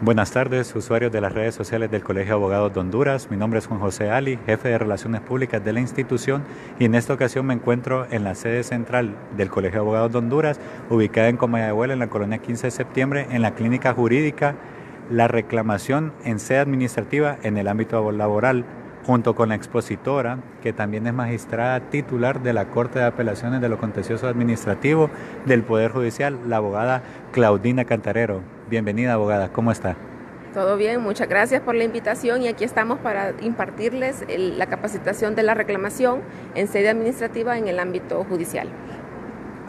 Buenas tardes, usuarios de las redes sociales del Colegio de Abogados de Honduras. Mi nombre es Juan José Ali, jefe de Relaciones Públicas de la institución, y en esta ocasión me encuentro en la sede central del Colegio de Abogados de Honduras, ubicada en Comayagüela, en la colonia 15 de septiembre, en la clínica jurídica, la reclamación en sede administrativa en el ámbito laboral, junto con la expositora, que también es magistrada titular de la Corte de Apelaciones de lo Contencioso Administrativo del Poder Judicial, la abogada Claudina Cantarero. Bienvenida, abogada, ¿cómo está? Todo bien, muchas gracias por la invitación y aquí estamos para impartirles la capacitación de la reclamación en sede administrativa en el ámbito judicial.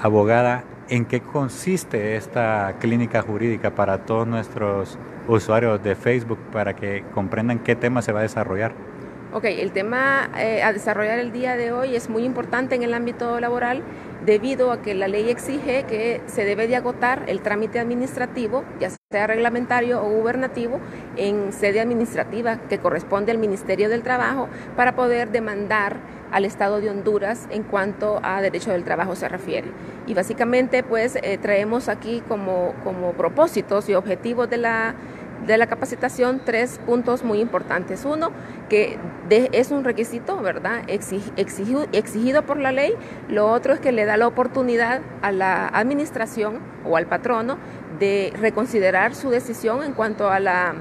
Abogada, ¿en qué consiste esta clínica jurídica para todos nuestros usuarios de Facebook para que comprendan qué tema se va a desarrollar? Ok, el tema a desarrollar el día de hoy es muy importante en el ámbito laboral debido a que la ley exige que se debe de agotar el trámite administrativo, ya sea reglamentario o gubernativo, en sede administrativa que corresponde al Ministerio del Trabajo para poder demandar al Estado de Honduras en cuanto a derecho del trabajo se refiere. Y básicamente pues traemos aquí como propósitos y objetivos de la capacitación 3 puntos muy importantes. Uno, que es un requisito, ¿verdad? Exigido por la ley. Lo otro es que le da la oportunidad a la administración o al patrono de reconsiderar su decisión en cuanto a la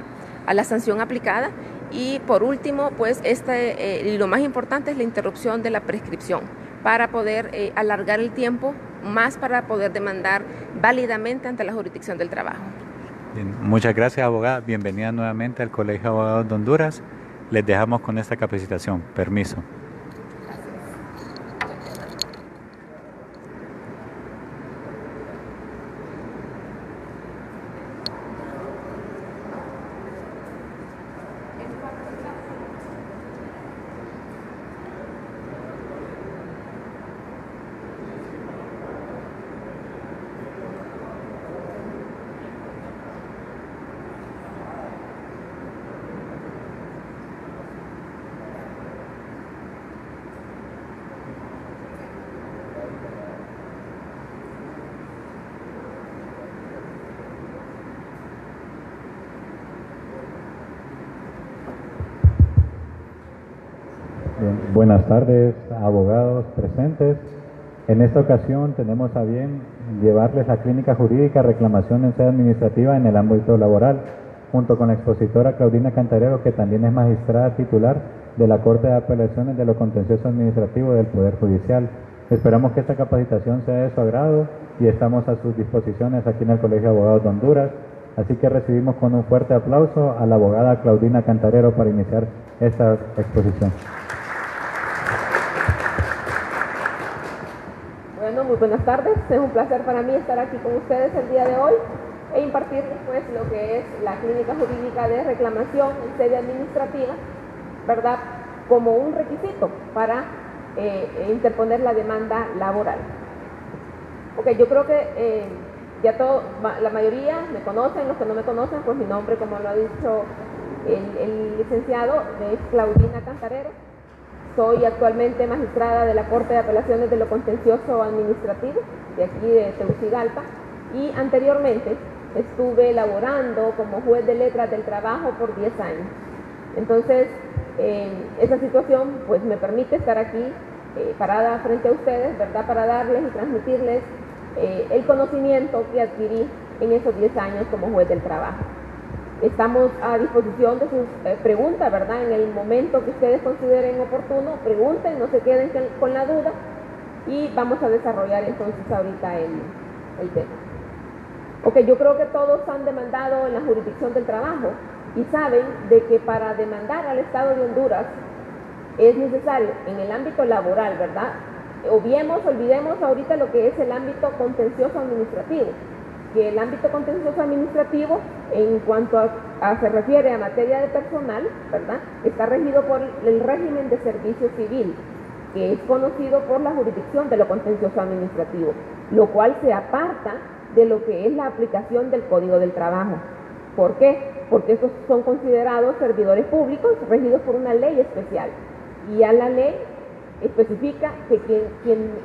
sanción aplicada. Y por último, pues y lo más importante es la interrupción de la prescripción para poder alargar el tiempo más para poder demandar válidamente ante la jurisdicción del trabajo. Bien, muchas gracias, abogada. Bienvenida nuevamente al Colegio de Abogados de Honduras. Les dejamos con esta capacitación. Permiso. Bien, buenas tardes, abogados presentes. En esta ocasión tenemos a bien llevarles la clínica jurídica reclamación en sede administrativa en el ámbito laboral, junto con la expositora Claudina Cantarero, que también es magistrada titular de la Corte de Apelaciones de lo Contencioso Administrativo del Poder Judicial. Esperamos que esta capacitación sea de su agrado y estamos a sus disposiciones aquí en el Colegio de Abogados de Honduras. Así que recibimos con un fuerte aplauso a la abogada Claudina Cantarero para iniciar esta exposición. Bueno, muy buenas tardes. Es un placer para mí estar aquí con ustedes el día de hoy e impartirles pues lo que es la clínica jurídica de reclamación en sede administrativa, ¿verdad? Como un requisito para interponer la demanda laboral. Ok, yo creo que la mayoría me conocen. Los que no me conocen, pues mi nombre, como lo ha dicho el licenciado, es Claudina Cantarero. Soy actualmente magistrada de la Corte de Apelaciones de lo Contencioso Administrativo, de aquí de Tegucigalpa, y anteriormente estuve laborando como juez de letras del trabajo por 10 años. Entonces, esa situación pues me permite estar aquí parada frente a ustedes, ¿verdad?, para darles y transmitirles el conocimiento que adquirí en esos 10 años como juez del trabajo. Estamos a disposición de sus preguntas, ¿verdad? En el momento que ustedes consideren oportuno, pregunten, no se queden con la duda y vamos a desarrollar entonces ahorita el tema. Ok, yo creo que todos han demandado en la jurisdicción del trabajo y saben de que para demandar al Estado de Honduras es necesario en el ámbito laboral, ¿verdad? Olvidemos ahorita lo que es el ámbito contencioso administrativo, que el ámbito contencioso administrativo, en cuanto se refiere a materia de personal, ¿verdad?, está regido por el régimen de servicio civil, que es conocido por la jurisdicción de lo contencioso administrativo, lo cual se aparta de lo que es la aplicación del Código del Trabajo. ¿Por qué? Porque estos son considerados servidores públicos regidos por una ley especial, y a la ley especifica que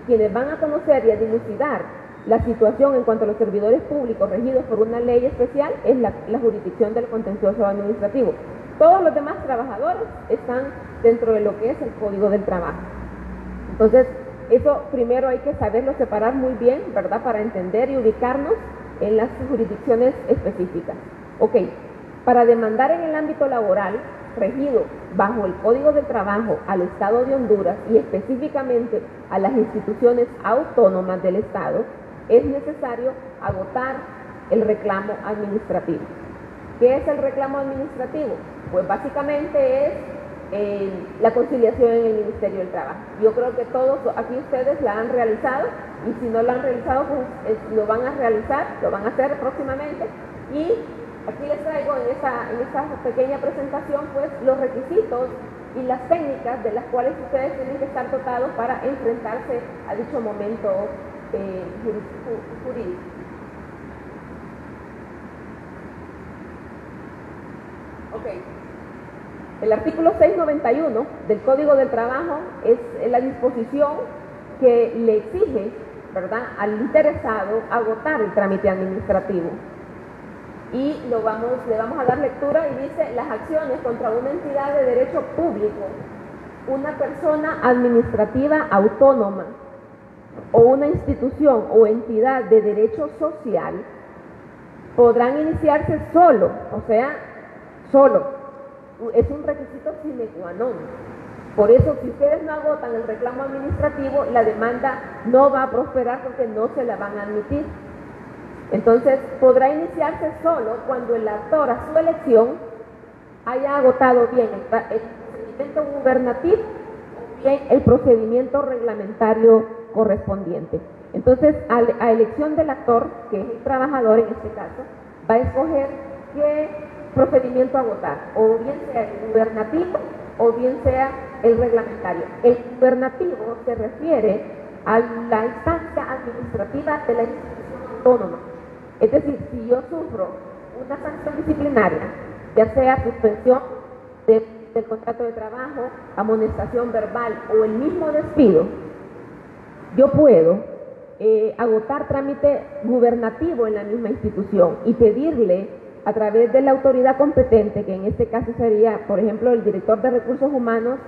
quienes van a conocer y a dilucidar La situación en cuanto a los servidores públicos regidos por una ley especial es la jurisdicción del contencioso administrativo. Todos los demás trabajadores están dentro de lo que es el Código del Trabajo. Entonces, eso primero hay que saberlo separar muy bien, ¿verdad? Para entender y ubicarnos en las jurisdicciones específicas. Ok, para demandar en el ámbito laboral regido bajo el Código del Trabajo al Estado de Honduras y específicamente a las instituciones autónomas del Estado, es necesario agotar el reclamo administrativo. ¿Qué es el reclamo administrativo? Pues básicamente es la conciliación en el Ministerio del Trabajo. Yo creo que todos aquí ustedes la han realizado, y si no la han realizado, pues lo van a realizar, lo van a hacer próximamente, y aquí les traigo en esta pequeña presentación pues los requisitos y las técnicas de las cuales ustedes tienen que estar dotados para enfrentarse a dicho momento jurídico. Ok. El artículo 691 del Código del Trabajo es la disposición que le exige, ¿verdad?, al interesado agotar el trámite administrativo. Y le vamos a dar lectura y dice: las acciones contra una entidad de derecho público, una persona administrativa autónoma o una institución o entidad de derecho social podrán iniciarse solo, o sea, solo. Es un requisito sine qua non. Por eso, si ustedes no agotan el reclamo administrativo, la demanda no va a prosperar porque no se la van a admitir. Entonces, podrá iniciarse solo cuando el actor a su elección haya agotado bien el procedimiento gubernativo o bien el procedimiento reglamentario correspondiente. Entonces, a elección del actor, que es el trabajador en este caso, va a escoger qué procedimiento agotar, o bien sea el gubernativo o bien sea el reglamentario. El gubernativo se refiere a la instancia administrativa de la institución autónoma. Es decir, si yo sufro una sanción disciplinaria, ya sea suspensión del contrato de trabajo, amonestación verbal o el mismo despido, yo puedo agotar trámite gubernativo en la misma institución y pedirle a través de la autoridad competente, que en este caso sería, por ejemplo, el director de recursos humanos,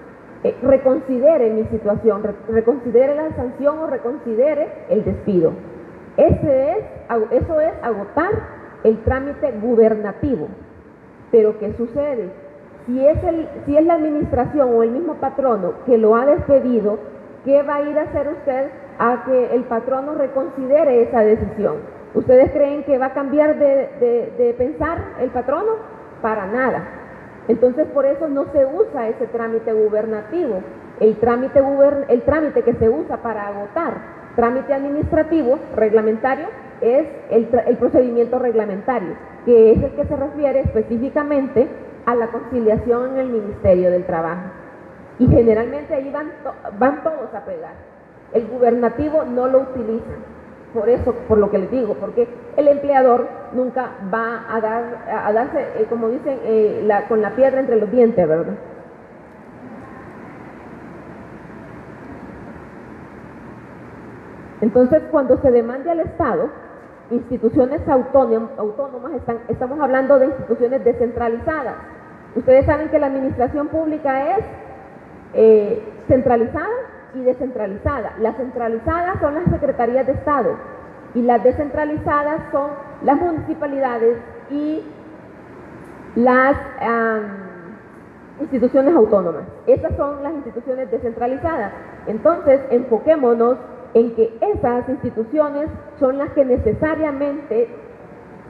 reconsidere mi situación, reconsidere la sanción o reconsidere el despido. Eso es agotar el trámite gubernativo. Pero ¿qué sucede? Si es la administración o el mismo patrono que lo ha despedido, ¿qué va a ir a hacer usted a que el patrono reconsidere esa decisión? ¿Ustedes creen que va a cambiar de pensar el patrono? Para nada. Entonces, por eso no se usa ese trámite gubernativo. El trámite que se usa para agotar trámite administrativo reglamentario es el procedimiento reglamentario, que es el que se refiere específicamente a la conciliación en el Ministerio del Trabajo. Y generalmente ahí van todos a pegar. El gubernativo no lo utilizan. Por eso, por lo que les digo, porque el empleador nunca va a darse, como dicen, con la piedra entre los dientes, ¿verdad? Entonces, cuando se demande al Estado, instituciones autónomas, estamos hablando de instituciones descentralizadas. Ustedes saben que la administración pública es centralizada y descentralizada. Las centralizadas son las secretarías de Estado y las descentralizadas son las municipalidades y las instituciones autónomas. Esas son las instituciones descentralizadas. Entonces, enfoquémonos en que esas instituciones son las que necesariamente,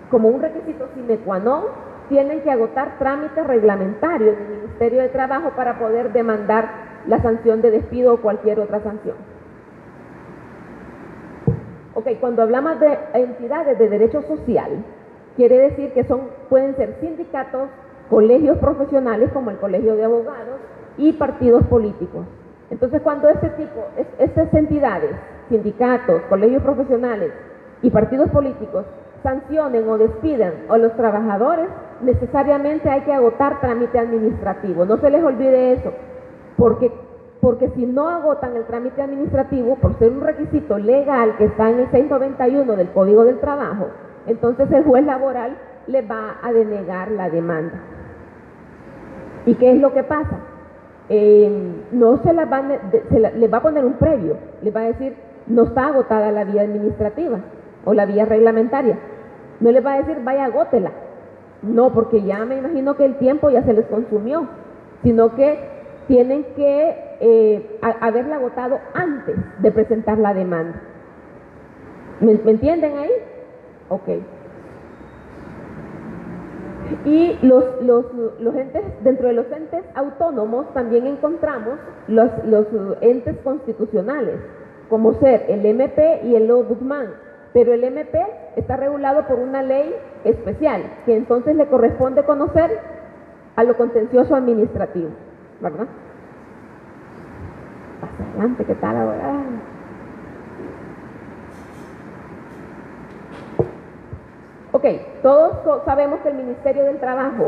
como un requisito sine qua non, tienen que agotar trámites reglamentarios en el Ministerio de Trabajo para poder demandar la sanción de despido o cualquier otra sanción. Ok, cuando hablamos de entidades de derecho social, quiere decir que pueden ser sindicatos, colegios profesionales como el Colegio de Abogados y partidos políticos. Entonces, cuando estas entidades, sindicatos, colegios profesionales y partidos políticos sancionen o despidan a los trabajadores, necesariamente hay que agotar trámite administrativo. No se les olvide eso, porque porque si no agotan el trámite administrativo, por ser un requisito legal que está en el 691 del Código del Trabajo, entonces el juez laboral les va a denegar la demanda. ¿Y qué es lo que pasa? No se las van, les va a poner un previo, les va a decir, no está agotada la vía administrativa o la vía reglamentaria. No les va a decir, vaya, agótela. No, porque ya me imagino que el tiempo ya se les consumió, sino que tienen que haberla agotado antes de presentar la demanda. ¿Me entienden ahí? Ok. Y los entes, dentro de los entes autónomos también encontramos los entes constitucionales, como ser el MP y el Ombudsman, pero el MP está regulado por una ley especial, que entonces le corresponde conocer a lo contencioso administrativo, ¿verdad? Pasa adelante, ¿qué tal ahora? Ok, todos sabemos que el Ministerio del Trabajo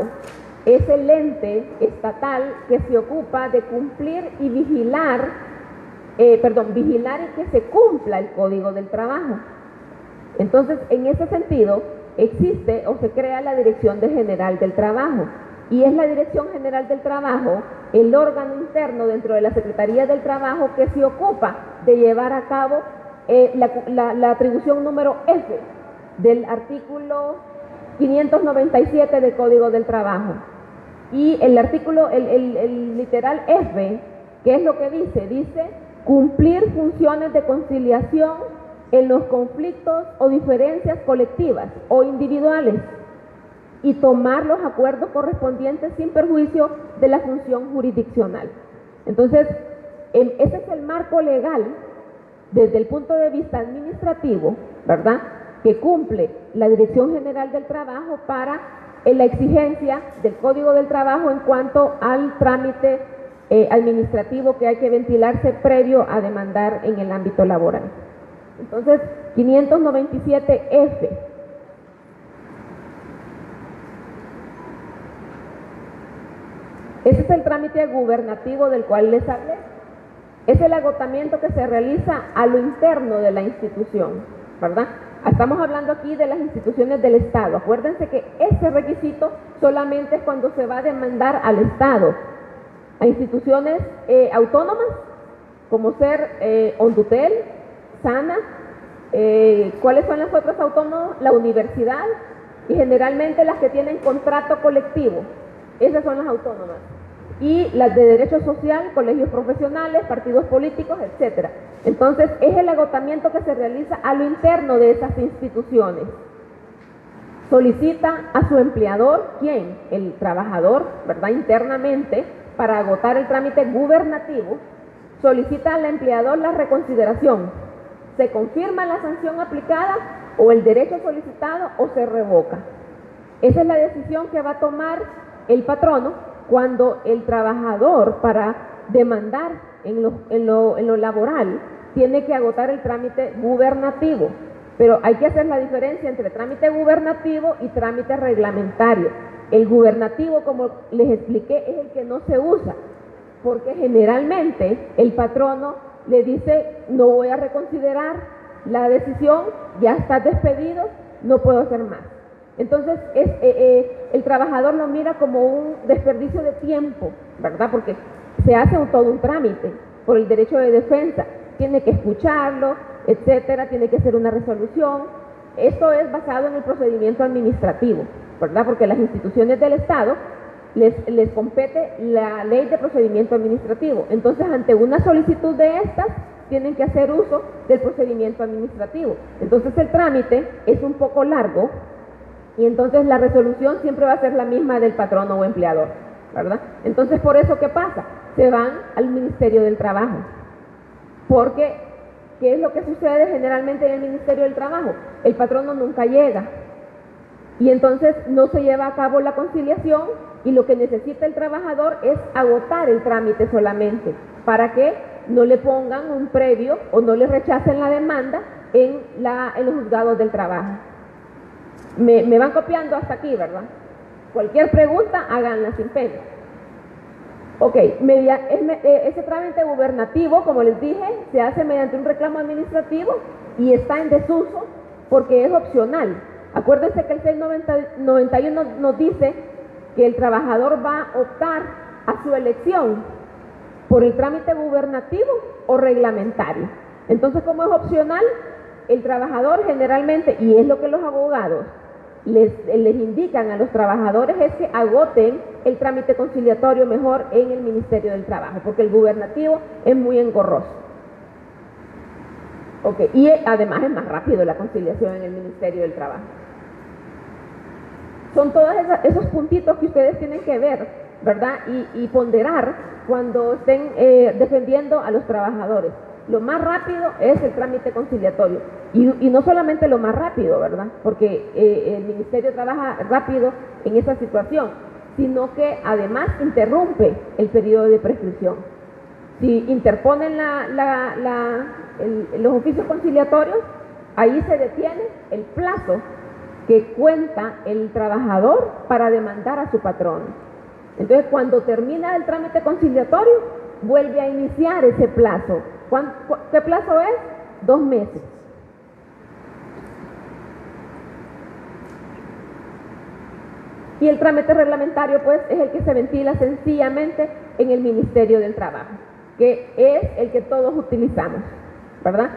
es el ente estatal que se ocupa de cumplir y vigilar y que se cumpla el Código del Trabajo. Entonces, en ese sentido, existe o se crea la Dirección General del Trabajo, y es la Dirección General del Trabajo el órgano interno dentro de la Secretaría del Trabajo que se ocupa de llevar a cabo la atribución número F del artículo 597 del Código del Trabajo. Y el artículo, el literal F, ¿qué es lo que dice? Dice cumplir funciones de conciliación en los conflictos o diferencias colectivas o individuales y tomar los acuerdos correspondientes sin perjuicio de la función jurisdiccional. Entonces, ese es el marco legal desde el punto de vista administrativo, ¿verdad?, que cumple la Dirección General del Trabajo para la exigencia del Código del Trabajo en cuanto al trámite administrativo que hay que ventilarse previo a demandar en el ámbito laboral. Entonces, 597F. Ese es el trámite gubernativo del cual les hablé. Es el agotamiento que se realiza a lo interno de la institución, ¿verdad? Estamos hablando aquí de las instituciones del Estado. Acuérdense que ese requisito solamente es cuando se va a demandar al Estado. A instituciones autónomas, como ser Ondutel, Sana, ¿cuáles son las otras autónomas? La universidad, y generalmente las que tienen contrato colectivo. Esas son las autónomas. Y las de derecho social, colegios profesionales, partidos políticos, etcétera. Entonces, es el agotamiento que se realiza a lo interno de esas instituciones. Solicita a su empleador, ¿quién? El trabajador, ¿verdad? Internamente, para agotar el trámite gubernativo, solicita al empleador la reconsideración. Se confirma la sanción aplicada o el derecho solicitado o se revoca. Esa es la decisión que va a tomar el patrono cuando el trabajador, para demandar en lo laboral, tiene que agotar el trámite gubernativo. Pero hay que hacer la diferencia entre trámite gubernativo y trámite reglamentario. El gubernativo, como les expliqué, es el que no se usa, porque generalmente el patrono le dice, no voy a reconsiderar la decisión, ya estás despedido, no puedo hacer más. Entonces, el trabajador lo mira como un desperdicio de tiempo, ¿verdad? Porque se hace todo un trámite por el derecho de defensa, tiene que escucharlo, etcétera, tiene que hacer una resolución. Esto es basado en el procedimiento administrativo, ¿verdad? Porque las instituciones del Estado les compete la ley de procedimiento administrativo. Entonces, ante una solicitud de estas, tienen que hacer uso del procedimiento administrativo. Entonces, el trámite es un poco largo, y entonces la resolución siempre va a ser la misma del patrono o empleador, ¿verdad? Entonces, por eso, ¿qué pasa? Se van al Ministerio del Trabajo. Porque, ¿qué es lo que sucede generalmente en el Ministerio del Trabajo? El patrono nunca llega. Y entonces no se lleva a cabo la conciliación, y lo que necesita el trabajador es agotar el trámite solamente, para que no le pongan un previo o no le rechacen la demanda en los juzgados del trabajo. Me van copiando hasta aquí, ¿verdad? Cualquier pregunta, háganla sin pena. Ok, ese trámite gubernativo, como les dije, se hace mediante un reclamo administrativo y está en desuso porque es opcional. Acuérdense que el 691 nos dice que el trabajador va a optar a su elección por el trámite gubernativo o reglamentario. Entonces, como es opcional, el trabajador generalmente, y es lo que los abogados les indican a los trabajadores, es que agoten el trámite conciliatorio mejor en el Ministerio del Trabajo, porque el gubernativo es muy engorroso. Okay. Y además es más rápido la conciliación en el Ministerio del Trabajo. Son todos esos puntitos que ustedes tienen que ver, ¿verdad? Y ponderar cuando estén defendiendo a los trabajadores. Lo más rápido es el trámite conciliatorio. Y no solamente lo más rápido, ¿verdad? Porque el Ministerio trabaja rápido en esa situación, sino que además interrumpe el periodo de prescripción. Si interponen los oficios conciliatorios, ahí se detiene el plazo que cuenta el trabajador para demandar a su patrón. Entonces, cuando termina el trámite conciliatorio, vuelve a iniciar ese plazo. ¿Qué plazo es? 2 meses. Y el trámite reglamentario, pues, es el que se ventila sencillamente en el Ministerio del Trabajo, que es el que todos utilizamos, ¿verdad?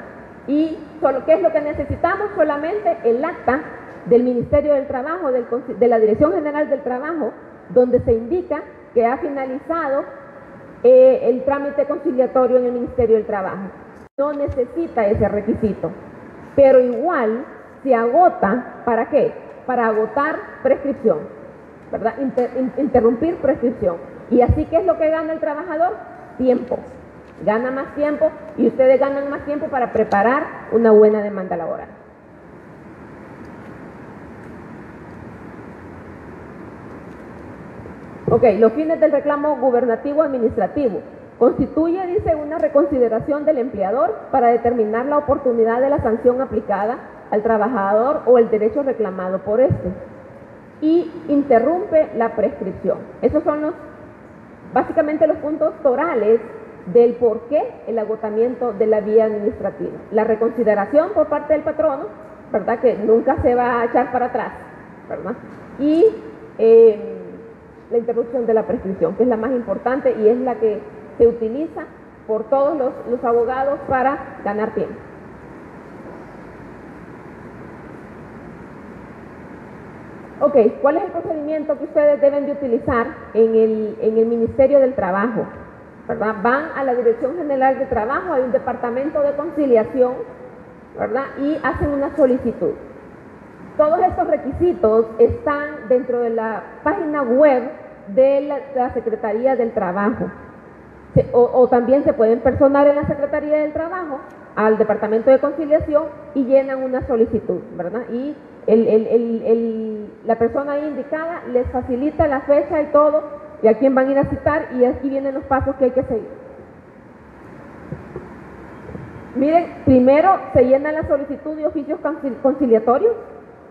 Y ¿qué es lo que necesitamos? Solamente el acta del Ministerio del Trabajo, de la Dirección General del Trabajo, donde se indica que ha finalizado el trámite conciliatorio en el Ministerio del Trabajo. No necesita ese requisito, pero igual se agota, ¿para qué? Para agotar prescripción, ¿verdad? Interrumpir prescripción. Y así, ¿qué es lo que gana el trabajador? Tiempo. Gana más tiempo y ustedes ganan más tiempo para preparar una buena demanda laboral. Ok, los fines del reclamo gubernativo administrativo. Constituye, dice, una reconsideración del empleador para determinar la oportunidad de la sanción aplicada al trabajador o el derecho reclamado por este. Y interrumpe la prescripción. Esos son básicamente los puntos torales del por qué el agotamiento de la vía administrativa. La reconsideración por parte del patrono, ¿verdad? Que nunca se va a echar para atrás, ¿verdad? Y la interrupción de la prescripción, que es la más importante y es la que se utiliza por todos los abogados para ganar tiempo. Ok, ¿cuál es el procedimiento que ustedes deben de utilizar en el Ministerio del Trabajo? ¿Verdad? Van a la Dirección General de Trabajo, hay un departamento de conciliación, ¿verdad? Y hacen una solicitud. Todos estos requisitos están dentro de la página web de la Secretaría del Trabajo. O también se pueden personar en la Secretaría del Trabajo al Departamento de Conciliación y llenan una solicitud, ¿verdad? Y la persona ahí indicada les facilita la fecha y todo, y a quién van a ir a citar, y aquí vienen los pasos que hay que seguir. Miren, primero se llena la solicitud de oficios conciliatorios,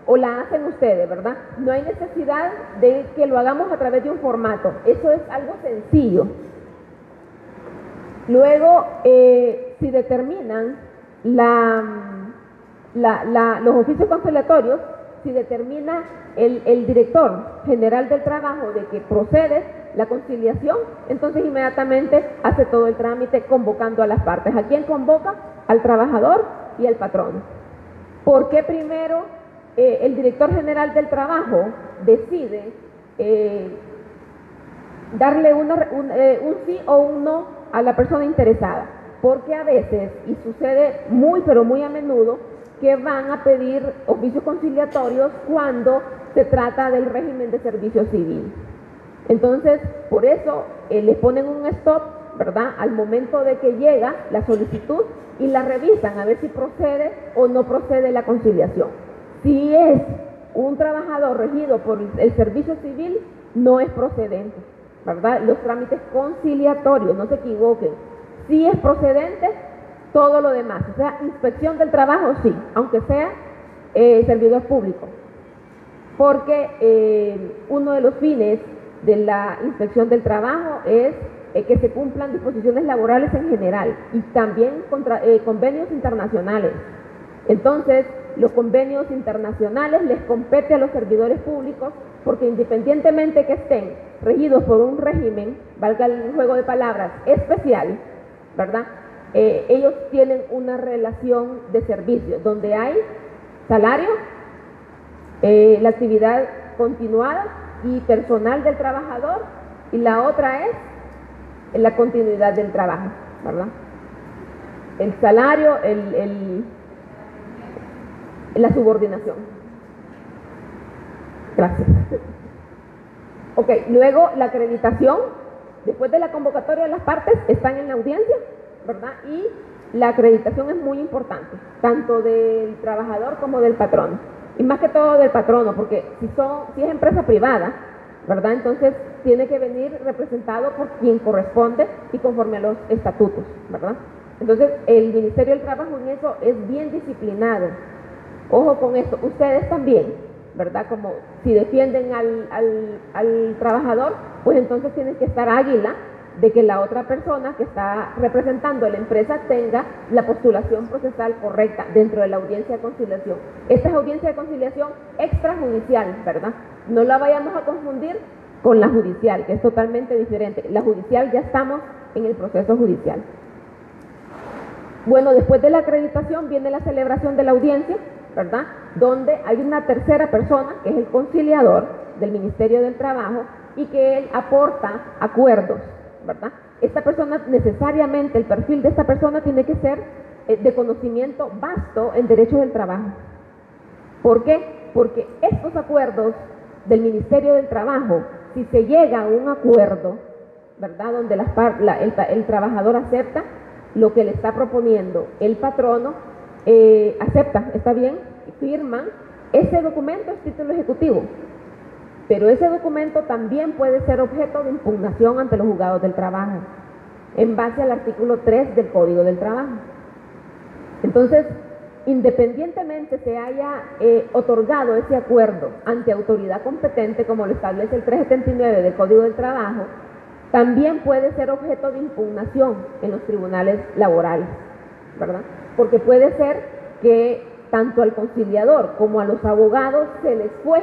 o la hacen ustedes, ¿verdad? No hay necesidad de que lo hagamos a través de un formato, eso es algo sencillo. Luego, si determinan los oficios conciliatorios, si determina el director general del trabajo de que procede la conciliación, entonces inmediatamente hace todo el trámite convocando a las partes. ¿A quién convoca? Al trabajador y al patrón. ¿Por qué primero el director general del trabajo decide darle un sí o un no a la persona interesada? Porque a veces, y sucede muy pero muy a menudo, que van a pedir oficios conciliatorios cuando se trata del régimen de servicio civil. Entonces, por eso les ponen un stop, ¿verdad? Al momento de que llega la solicitud y la revisan a ver si procede o no procede la conciliación. Si es un trabajador regido por el servicio civil, no es procedente, ¿verdad? Los trámites conciliatorios, no se equivoquen. Si es procedente, todo lo demás, o sea, inspección del trabajo sí, aunque sea servidor público, porque uno de los fines de la inspección del trabajo es que se cumplan disposiciones laborales en general y también convenios internacionales. Entonces, los convenios internacionales les compete a los servidores públicos porque independientemente que estén regidos por un régimen, valga el juego de palabras, especial, ¿verdad? Ellos tienen una relación de servicio donde hay salario, la actividad continuada y personal del trabajador, y la otra es la continuidad del trabajo, ¿verdad? El salario, la subordinación. Gracias. Ok, luego la acreditación, después de la convocatoria de las partes, están en la audiencia, ¿verdad? Y la acreditación es muy importante, tanto del trabajador como del patrono. Y más que todo del patrono, porque si es empresa privada, ¿verdad? Entonces tiene que venir representado por quien corresponde y conforme a los estatutos, ¿verdad? Entonces el Ministerio del Trabajo en eso es bien disciplinado. Ojo con esto, ustedes también, ¿verdad? Como si defienden al trabajador, pues entonces tienen que estar águila de que la otra persona que está representando a la empresa tenga la postulación procesal correcta dentro de la audiencia de conciliación. Esta es audiencia de conciliación extrajudicial, ¿verdad? No la vayamos a confundir con la judicial, que es totalmente diferente. La judicial ya estamos en el proceso judicial. Bueno, después de la acreditación viene la celebración de la audiencia, ¿verdad? Donde hay una tercera persona, que es el conciliador del Ministerio del Trabajo, y que él aporta acuerdos, ¿verdad? Esta persona necesariamente, el perfil de esta persona tiene que ser de conocimiento vasto en derechos del trabajo. ¿Por qué? Porque estos acuerdos del Ministerio del Trabajo, si se llega a un acuerdo, ¿verdad? Donde el trabajador acepta lo que le está proponiendo, el patrono acepta, está bien, firman, ese documento es título ejecutivo. Pero ese documento también puede ser objeto de impugnación ante los juzgados del trabajo, en base al artículo 3 del Código del Trabajo. Entonces, independientemente se haya otorgado ese acuerdo ante autoridad competente, como lo establece el 379 del Código del Trabajo, también puede ser objeto de impugnación en los tribunales laborales, ¿verdad? Porque puede ser que tanto al conciliador como a los abogados se les fue.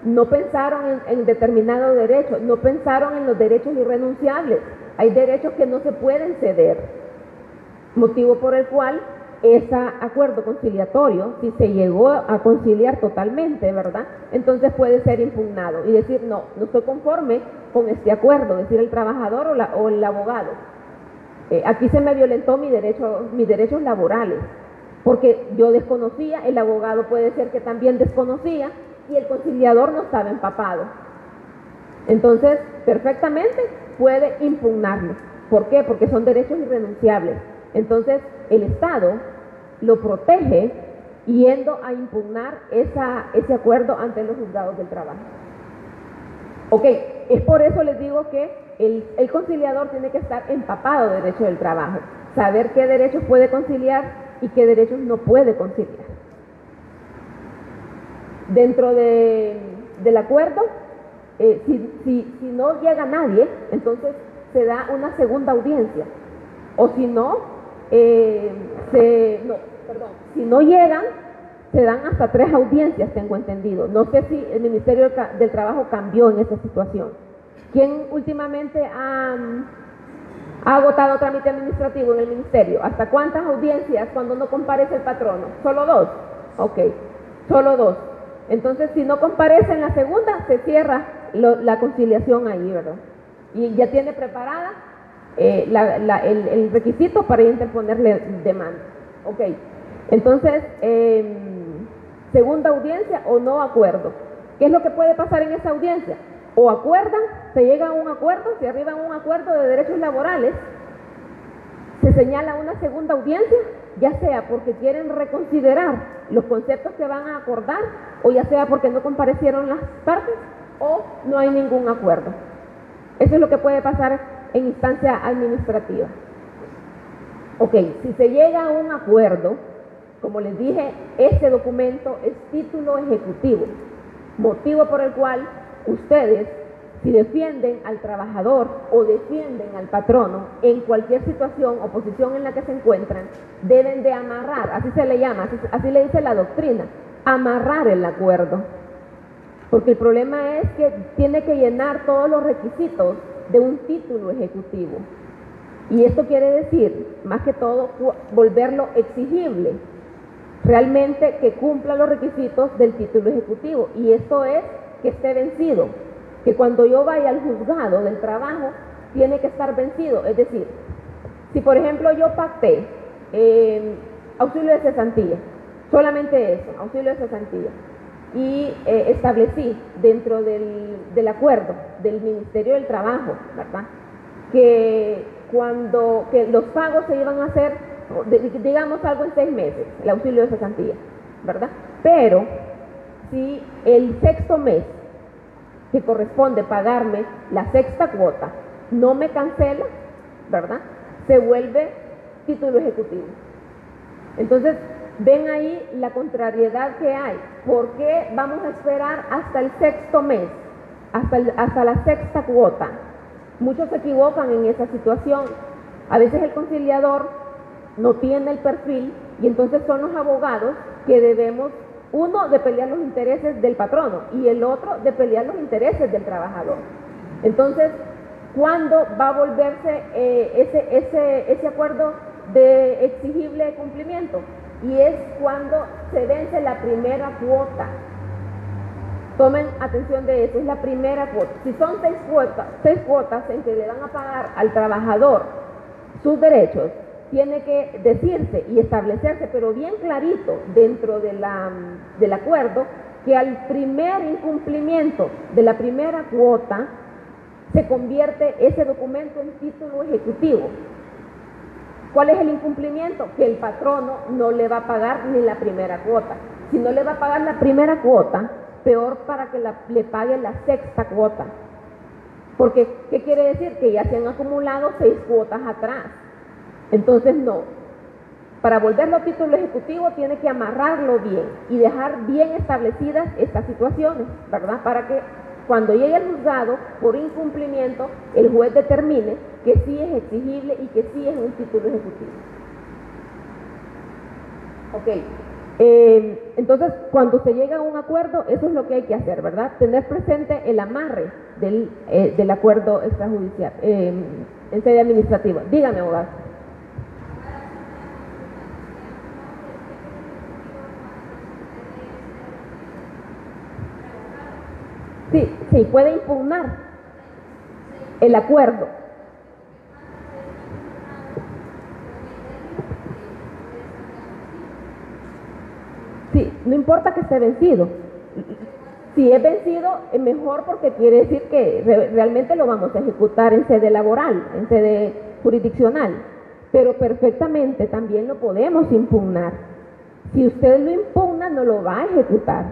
No pensaron en determinado derecho, no pensaron en los derechos irrenunciables. Hay derechos que no se pueden ceder, motivo por el cual ese acuerdo conciliatorio, si se llegó a conciliar totalmente, ¿verdad? Entonces puede ser impugnado y decir, no estoy conforme con este acuerdo, decir el trabajador o el abogado. Aquí se me violentó mis derechos laborales, porque yo desconocía, el abogado puede ser que también desconocía, y el conciliador no estaba empapado. Entonces, perfectamente puede impugnarlo. ¿Por qué? Porque son derechos irrenunciables. Entonces, el Estado lo protege yendo a impugnar ese acuerdo ante los juzgados del trabajo. Ok, es por eso les digo que el conciliador tiene que estar empapado de derechos del trabajo, saber qué derechos puede conciliar y qué derechos no puede conciliar. Dentro del acuerdo, si no llega nadie, entonces se da una segunda audiencia. O si no, si no llegan, se dan hasta 3 audiencias, tengo entendido. No sé si el Ministerio del Trabajo cambió en esa situación. ¿Quién últimamente ha agotado trámite administrativo en el Ministerio? ¿Hasta cuántas audiencias cuando no comparece el patrono? ¿Solo 2? Ok, solo 2. Entonces, si no comparece en la segunda, se cierra la conciliación ahí, ¿verdad? Y ya tiene preparada el requisito para interponerle demanda. Ok, entonces, segunda audiencia o no acuerdo. ¿Qué es lo que puede pasar en esa audiencia? O acuerdan, se llega a un acuerdo, se arriba a un acuerdo de derechos laborales, se señala una segunda audiencia, ya sea porque quieren reconsiderar los conceptos que van a acordar, o ya sea porque no comparecieron las partes, o no hay ningún acuerdo. Eso es lo que puede pasar en instancia administrativa. Ok, si se llega a un acuerdo, como les dije, este documento es título ejecutivo, motivo por el cual ustedes, si defienden al trabajador o defienden al patrono en cualquier situación o posición en la que se encuentran, deben de amarrar, así se le llama, así le dice la doctrina, amarrar el acuerdo. Porque el problema es que tiene que llenar todos los requisitos de un título ejecutivo. Y esto quiere decir, más que todo, volverlo exigible, realmente que cumpla los requisitos del título ejecutivo. Y esto es que esté vencido, que cuando yo vaya al juzgado del trabajo, tiene que estar vencido. Es decir, si por ejemplo yo pacté auxilio de cesantía, solamente eso, auxilio de cesantía, y establecí dentro del acuerdo del Ministerio del Trabajo, ¿verdad?, que los pagos se iban a hacer, digamos, algo en 6 meses, el auxilio de cesantía, ¿verdad? Pero si el 6º mes que corresponde pagarme la 6ª cuota no me cancela, ¿verdad?, se vuelve título ejecutivo. Entonces, ven ahí la contrariedad que hay. ¿Por qué vamos a esperar hasta el 6º mes, hasta la 6ª cuota? Muchos se equivocan en esa situación. A veces el conciliador no tiene el perfil y entonces son los abogados que debemos, uno, de pelear los intereses del patrono y el otro de pelear los intereses del trabajador. Entonces, ¿cuándo va a volverse ese acuerdo de exigible cumplimiento? Y es cuando se vence la primera cuota. Tomen atención de eso, es la primera cuota. Si son 6 cuotas en que le van a pagar al trabajador sus derechos, tiene que decirse y establecerse, pero bien clarito dentro del acuerdo, que al primer incumplimiento de la primera cuota se convierte ese documento en título ejecutivo. ¿Cuál es el incumplimiento? Que el patrono no le va a pagar ni la primera cuota. Si no le va a pagar la primera cuota, peor para que le pague la 6ª cuota. Porque, ¿qué quiere decir? Que ya se han acumulado 6 cuotas atrás. Entonces, no. Para volverlo título ejecutivo tiene que amarrarlo bien y dejar bien establecidas estas situaciones, ¿verdad? Para que cuando llegue al juzgado por incumplimiento, el juez determine que sí es exigible y que sí es un título ejecutivo. Ok. Entonces, cuando se llega a un acuerdo, eso es lo que hay que hacer, ¿verdad? Tener presente el amarre del acuerdo extrajudicial en sede administrativa. Dígame, abogado. Sí, puede impugnar el acuerdo. Sí, no importa que esté vencido. Si es vencido, es mejor, porque quiere decir que realmente lo vamos a ejecutar en sede laboral, en sede jurisdiccional. Pero perfectamente también lo podemos impugnar. Si usted lo impugna, no lo va a ejecutar.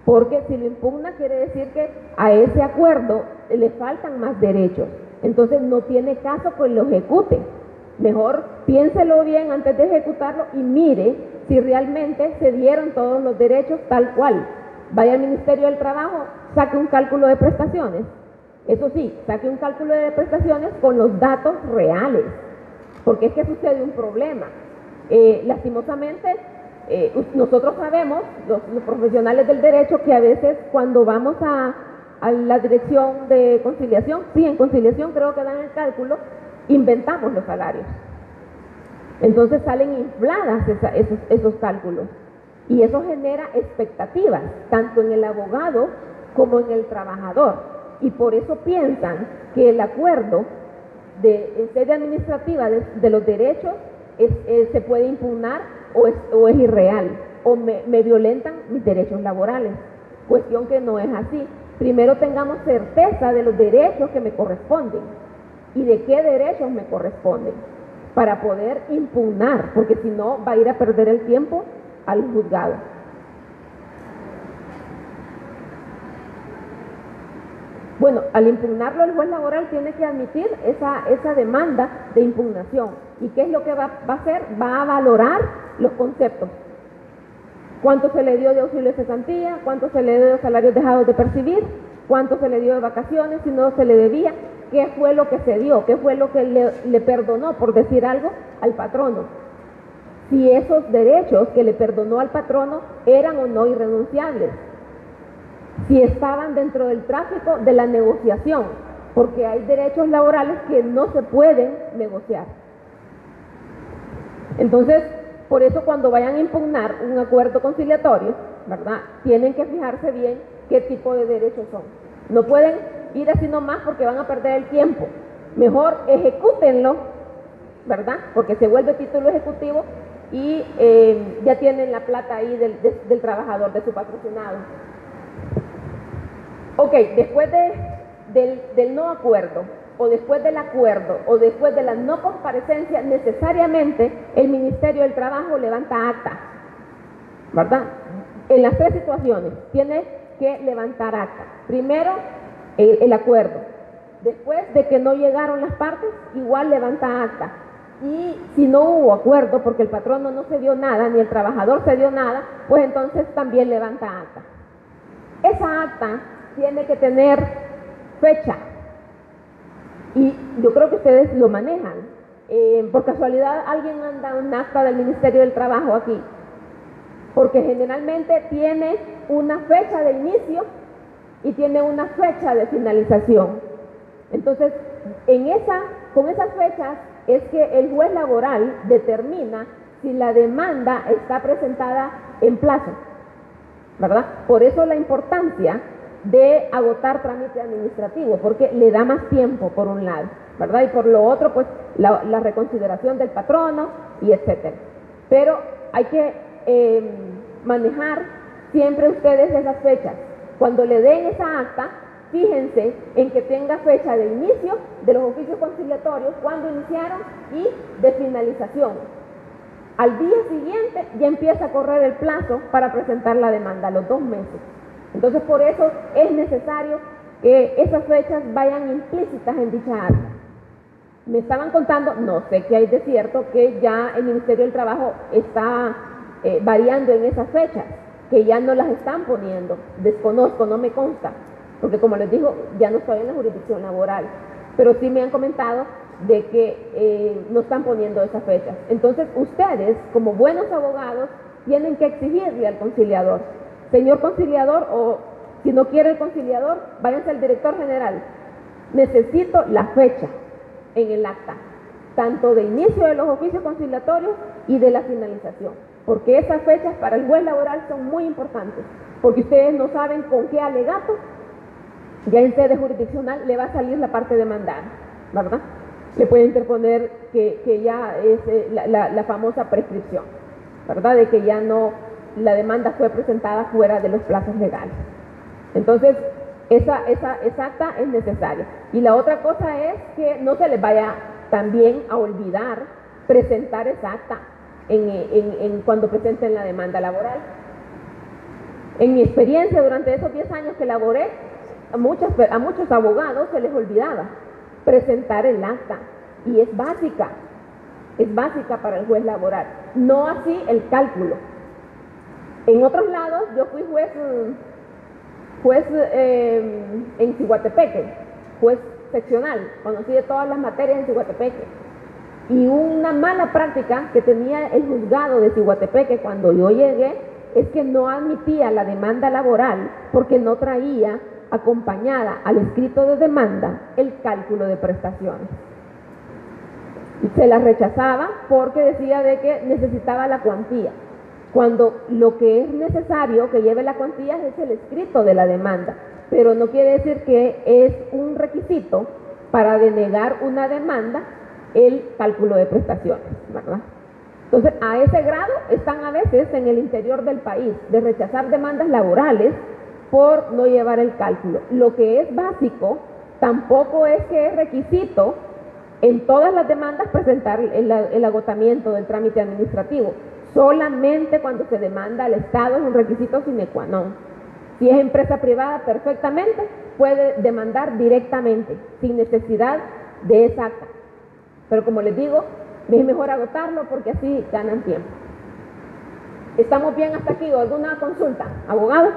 Porque si lo impugna, quiere decir que a ese acuerdo le faltan más derechos. Entonces no tiene caso que lo ejecute. Mejor piénselo bien antes de ejecutarlo y mire si realmente se dieron todos los derechos tal cual. Vaya al Ministerio del Trabajo, saque un cálculo de prestaciones. Eso sí, saque un cálculo de prestaciones con los datos reales. Porque es que sucede un problema. Lastimosamente, nosotros sabemos, los profesionales del derecho, que a veces cuando vamos a la dirección de conciliación, sí, en conciliación creo que dan el cálculo, inventamos los salarios. Entonces salen infladas esos cálculos y eso genera expectativas, tanto en el abogado como en el trabajador. Y por eso piensan que el acuerdo en sede administrativa de los derechos se puede impugnar o es irreal, o me violentan mis derechos laborales. Cuestión que no es así. Primero tengamos certeza de los derechos que me corresponden y de qué derechos me corresponden para poder impugnar, porque si no va a ir a perder el tiempo al juzgado. Bueno, al impugnarlo, el juez laboral tiene que admitir esa demanda de impugnación. ¿Y qué es lo que va a hacer? Va a valorar los conceptos. ¿Cuánto se le dio de auxilio de cesantía? ¿Cuánto se le dio de salarios dejados de percibir? cuánto se le dio de vacaciones, si no se le debía, qué fue lo que se dio, qué fue lo que le perdonó, por decir algo, al patrono. Si esos derechos que le perdonó al patrono eran o no irrenunciables, si estaban dentro del tráfico de la negociación, porque hay derechos laborales que no se pueden negociar. Entonces, por eso cuando vayan a impugnar un acuerdo conciliatorio, ¿verdad?, tienen que fijarse bien qué tipo de derechos son. No pueden ir así nomás porque van a perder el tiempo. Mejor ejecútenlo, ¿verdad?, porque se vuelve título ejecutivo y ya tienen la plata ahí del trabajador, de su patrocinado. Ok, después del no acuerdo, o después del acuerdo, o después de la no comparecencia, necesariamente el Ministerio del Trabajo levanta acta, ¿verdad? En las tres situaciones tiene que levantar acta. Primero, el acuerdo. Después de que no llegaron las partes, igual levanta acta. Y si no hubo acuerdo, porque el patrono no se dio nada, ni el trabajador se dio nada, pues entonces también levanta acta. Esa acta tiene que tener fecha. Y yo creo que ustedes lo manejan. Por casualidad, alguien manda un acta del Ministerio del Trabajo aquí, porque generalmente tiene una fecha de inicio y tiene una fecha de finalización. Entonces, con esas fechas es que el juez laboral determina si la demanda está presentada en plazo, ¿verdad? Por eso la importancia de agotar trámite administrativo, porque le da más tiempo por un lado, ¿verdad? Y por lo otro, pues la reconsideración del patrono y etcétera. Pero hay que manejar siempre ustedes esas fechas. Cuando le den esa acta, fíjense en que tenga fecha de inicio de los oficios conciliatorios, cuando iniciaron, y de finalización. Al día siguiente ya empieza a correr el plazo para presentar la demanda, a los 2 meses. Entonces, por eso es necesario que esas fechas vayan implícitas en dicha acta. Me estaban contando, no sé qué hay de cierto, que ya el Ministerio del Trabajo está variando en esas fechas, que ya no las están poniendo. Desconozco, no me consta, porque como les digo, ya no estoy en la jurisdicción laboral, pero sí me han comentado de que no están poniendo esas fechas. Entonces, ustedes, como buenos abogados, tienen que exigirle al conciliador: señor conciliador, o si no quiere el conciliador, váyanse al director general, necesito la fecha en el acta, tanto de inicio de los oficios conciliatorios y de la finalización, porque esas fechas para el juez laboral son muy importantes, porque ustedes no saben con qué alegato ya en sede jurisdiccional le va a salir la parte demandada, ¿verdad? Le puede interponer que ya es la famosa prescripción, ¿verdad?, de que ya no, la demanda fue presentada fuera de los plazos legales. Entonces, esa acta es necesaria. Y la otra cosa es que no se les vaya también a olvidar presentar esa acta cuando presenten la demanda laboral. En mi experiencia, durante esos 10 años que laboré, a muchos abogados se les olvidaba presentar el acta, y es básica para el juez laboral, no así el cálculo. En otros lados, yo fui juez en Ciguatepeque, juez seccional, conocí de todas las materias en Ciguatepeque, y una mala práctica que tenía el juzgado de Ciguatepeque cuando yo llegué es que no admitía la demanda laboral porque no traía acompañada al escrito de demanda el cálculo de prestaciones. Y se la rechazaba porque decía de que necesitaba la cuantía, cuando lo que es necesario que lleve la cuantía es el escrito de la demanda, pero no quiere decir que es un requisito para denegar una demanda el cálculo de prestaciones, ¿verdad? Entonces, a ese grado están a veces en el interior del país, de rechazar demandas laborales por no llevar el cálculo. Lo que es básico tampoco es que es requisito en todas las demandas presentar el agotamiento del trámite administrativo. Solamente cuando se demanda al Estado es un requisito sine qua non. Si es empresa privada, perfectamente puede demandar directamente, sin necesidad de esa acta. Pero como les digo, es mejor agotarlo porque así ganan tiempo. ¿Estamos bien hasta aquí? ¿O alguna consulta? ¿Abogado?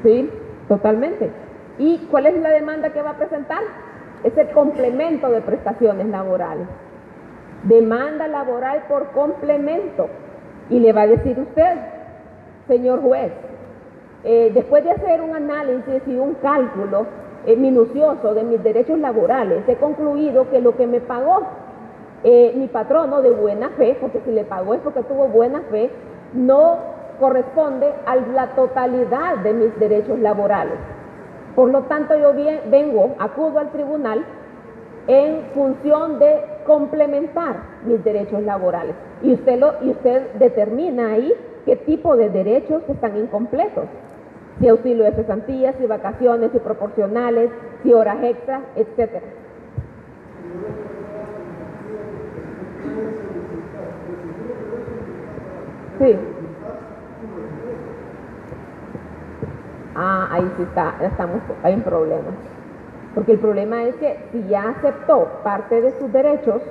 Sí, totalmente. ¿Y cuál es la demanda que va a presentar? Es el complemento de prestaciones laborales. Demanda laboral por complemento. Y le va a decir usted, señor juez, después de hacer un análisis y un cálculo minucioso de mis derechos laborales, he concluido que lo que me pagó mi patrono de buena fe, porque si le pagó es porque tuvo buena fe, no corresponde a la totalidad de mis derechos laborales. Por lo tanto, yo acudo al tribunal en función de complementar mis derechos laborales. Y usted determina ahí qué tipo de derechos están incompletos. Si auxilio de cesantía, si vacaciones, si proporcionales, si horas extras, etcétera. Sí. Ahí sí hay un problema. Porque el problema es que si ya aceptó parte de sus derechos,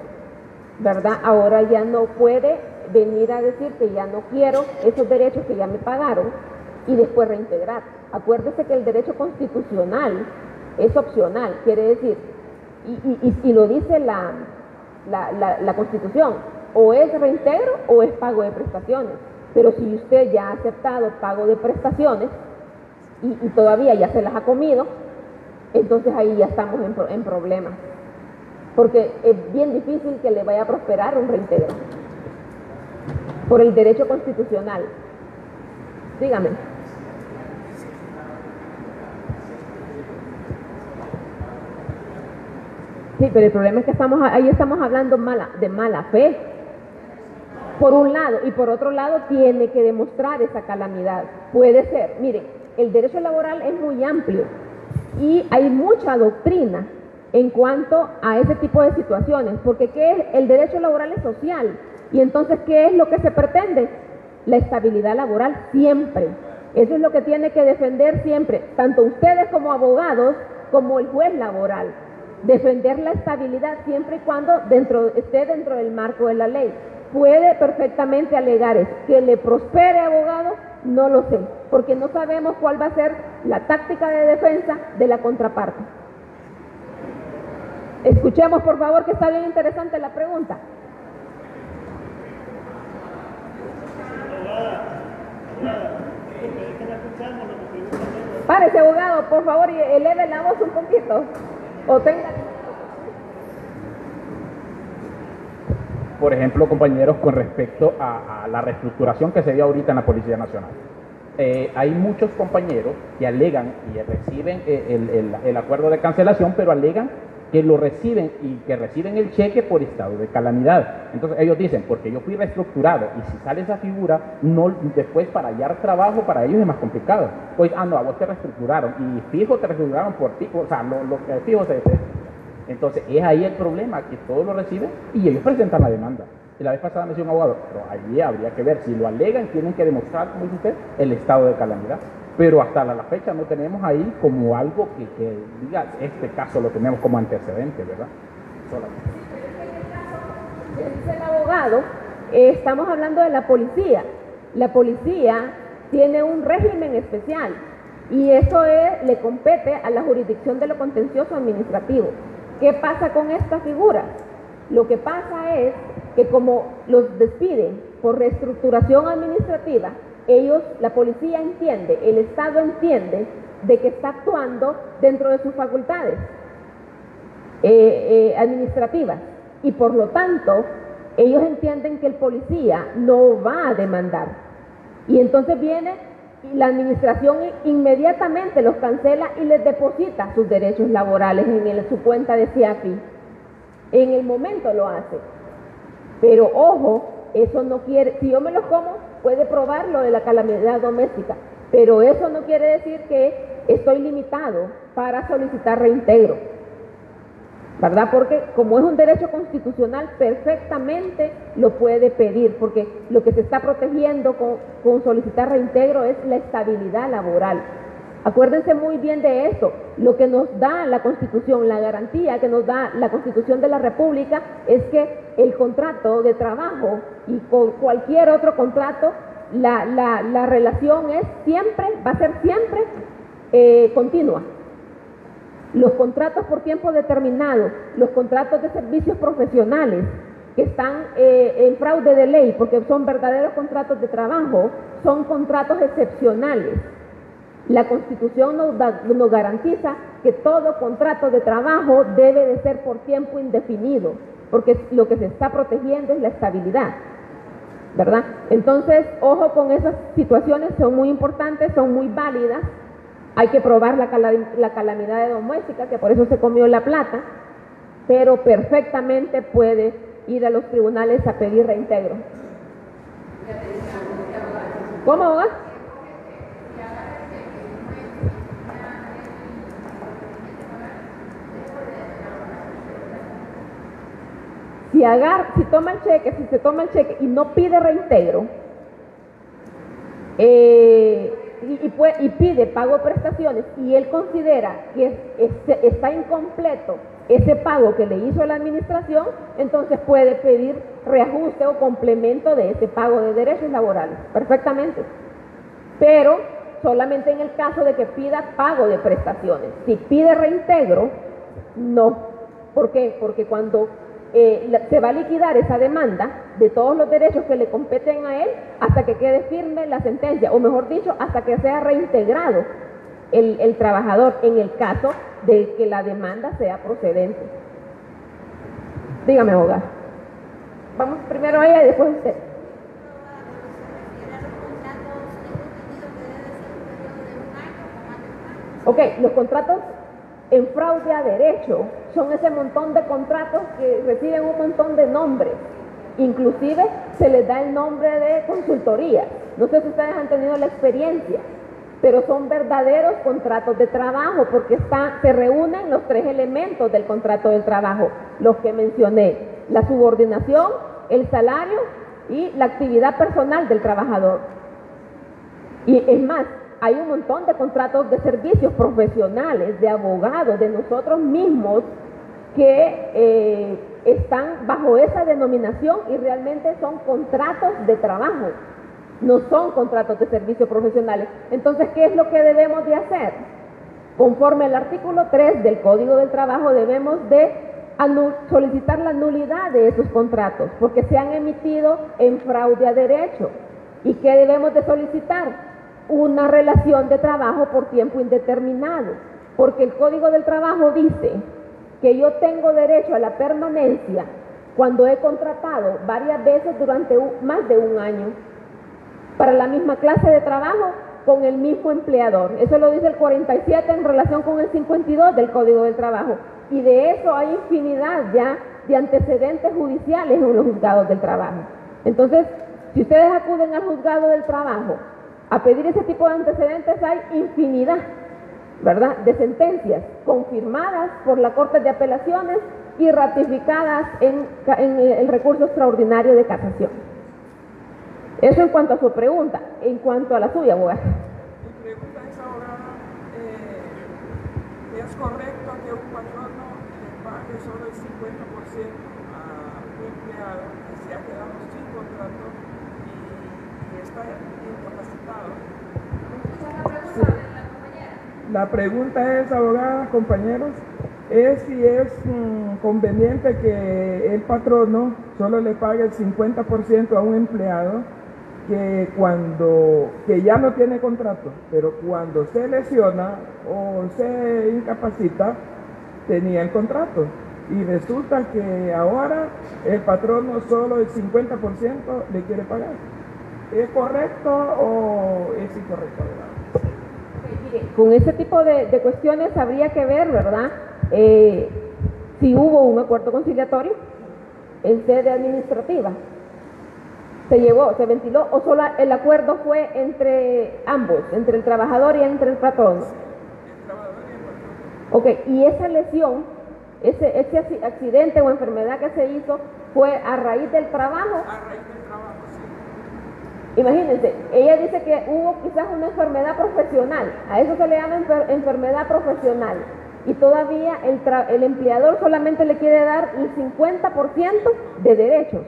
¿verdad? Ahora ya no puede venir a decir que ya no quiero esos derechos que ya me pagaron y después reintegrar. Acuérdese que el derecho constitucional es opcional, quiere decir, y lo dice la Constitución, o es reintegro o es pago de prestaciones. Pero si usted ya ha aceptado pago de prestaciones y todavía ya se las ha comido, entonces ahí ya estamos en problemas. Porque es bien difícil que le vaya a prosperar un reintegro por el derecho constitucional. Dígame. Sí, pero el problema es que ahí estamos hablando de mala fe, por un lado, y por otro lado tiene que demostrar esa calamidad. Puede ser, miren, el derecho laboral es muy amplio y hay mucha doctrina en cuanto a ese tipo de situaciones, porque ¿qué es? El derecho laboral es social, y entonces ¿qué es lo que se pretende? La estabilidad laboral siempre. Eso es lo que tiene que defender siempre, tanto ustedes como abogados, como el juez laboral. Defender la estabilidad siempre y cuando esté dentro del marco de la ley. Puede perfectamente alegar eso. Que le prospere, abogado, no lo sé, porque no sabemos cuál va a ser la táctica de defensa de la contraparte. Escuchemos, por favor, que está bien interesante la pregunta. Párese, abogado, por favor, y eleve la voz un poquito. O tenga... Por ejemplo, compañeros, con respecto a la reestructuración que se dio ahorita en la Policía Nacional. Hay muchos compañeros que alegan y reciben el acuerdo de cancelación, pero alegan que lo reciben y que reciben el cheque por estado de calamidad. Entonces ellos dicen, porque yo fui reestructurado y si sale esa figura, no, después para hallar trabajo para ellos es más complicado. Pues, a vos te reestructuraron y fijo te reestructuraron por ti, o sea, lo que fijo se... Entonces es ahí el problema, que todos lo reciben y ellos presentan la demanda. Y la vez pasada me decía un abogado, pero allí habría que ver, si lo alegan tienen que demostrar, como dice usted, el estado de calamidad. Pero hasta la fecha no tenemos ahí como algo que diga, este caso lo tenemos como antecedente, ¿verdad? Solamente. Dice el abogado, estamos hablando de la policía. La policía tiene un régimen especial y eso le compete a la jurisdicción de lo contencioso administrativo. ¿Qué pasa con estas figuras? Lo que pasa es que como los despiden por reestructuración administrativa, la policía entiende, el Estado entiende de que está actuando dentro de sus facultades administrativas y por lo tanto ellos entienden que el policía no va a demandar y entonces viene y la administración inmediatamente los cancela y les deposita sus derechos laborales en su cuenta de CIAFI. En el momento lo hace, pero ojo, eso no quiere, si yo me los como, puede probar lo de la calamidad doméstica, pero eso no quiere decir que estoy limitado para solicitar reintegro, ¿verdad? Porque como es un derecho constitucional, perfectamente lo puede pedir, porque lo que se está protegiendo con solicitar reintegro es la estabilidad laboral. Acuérdense muy bien de esto. Lo que nos da la Constitución, la garantía que nos da la Constitución de la República es que el contrato de trabajo y con cualquier otro contrato, la relación es siempre, va a ser siempre continua. Los contratos por tiempo determinado, los contratos de servicios profesionales que están en fraude de ley, porque son verdaderos contratos de trabajo, son contratos excepcionales. La Constitución nos garantiza que todo contrato de trabajo debe de ser por tiempo indefinido, porque lo que se está protegiendo es la estabilidad, ¿verdad? Entonces, ojo con esas situaciones, son muy importantes, son muy válidas. Hay que probar la calamidad doméstica, que por eso se comió la plata, pero perfectamente puede ir a los tribunales a pedir reintegro. ¿Cómo, abogada? Si se toma el cheque y no pide reintegro, y pide pago de prestaciones y él considera que está incompleto ese pago que le hizo la administración, entonces puede pedir reajuste o complemento de ese pago de derechos laborales, perfectamente. Pero solamente en el caso de que pida pago de prestaciones. Si pide reintegro, no. ¿Por qué? Porque cuando se va a liquidar esa demanda de todos los derechos que le competen a él hasta que quede firme la sentencia, o mejor dicho, hasta que sea reintegrado el trabajador en el caso de que la demanda sea procedente. Dígame, abogada. Vamos primero a ella y después usted. Ok, los contratos en fraude a derecho son ese montón de contratos que reciben un montón de nombres. Inclusive se les da el nombre de consultoría. No sé si ustedes han tenido la experiencia, pero son verdaderos contratos de trabajo porque se reúnen los tres elementos del contrato del trabajo, los que mencioné: la subordinación, el salario y la actividad personal del trabajador. Y es más, hay un montón de contratos de servicios profesionales, de abogados, de nosotros mismos, que están bajo esa denominación y realmente son contratos de trabajo, no son contratos de servicios profesionales. Entonces, ¿qué es lo que debemos de hacer? Conforme al artículo 3 del Código del Trabajo, debemos de solicitar la nulidad de esos contratos, porque se han emitido en fraude a derecho. ¿Y qué debemos de solicitar? Una relación de trabajo por tiempo indeterminado, porque el Código del Trabajo dice que yo tengo derecho a la permanencia cuando he contratado varias veces durante más de un año para la misma clase de trabajo con el mismo empleador. Eso lo dice el 47 en relación con el 52 del Código del Trabajo, y de eso hay infinidad ya de antecedentes judiciales en los juzgados del trabajo. Entonces, si ustedes acuden al juzgado del trabajo a pedir ese tipo de antecedentes, hay infinidad, ¿verdad?, de sentencias confirmadas por la Corte de Apelaciones y ratificadas en el recurso extraordinario de casación. Eso en cuanto a su pregunta. En cuanto a la suya, abogada. Mi pregunta es, abogada, ¿es correcto que un patrono le pague solo el 50% a un empleado que se ha quedado sin contrato y está incapacitado? Sí. La pregunta es, abogada, compañeros, es si es conveniente que el patrono solo le pague el 50% a un empleado que ya no tiene contrato, pero cuando se lesiona o se incapacita, tenía el contrato. Y resulta que ahora el patrono solo el 50% le quiere pagar. ¿Es correcto o es incorrecto? Con ese tipo de cuestiones habría que ver, ¿verdad?, si hubo un acuerdo conciliatorio en sede administrativa. Se ventiló, o solo el acuerdo fue entre ambos, entre el trabajador y entre el patrón. Ok, y esa lesión, ese accidente o enfermedad que se hizo, ¿fue a raíz del trabajo? A raíz del trabajo, sí. Imagínense, ella dice que hubo quizás una enfermedad profesional, a eso se le llama enfermedad profesional, y todavía el empleador solamente le quiere dar el 50% de derechos.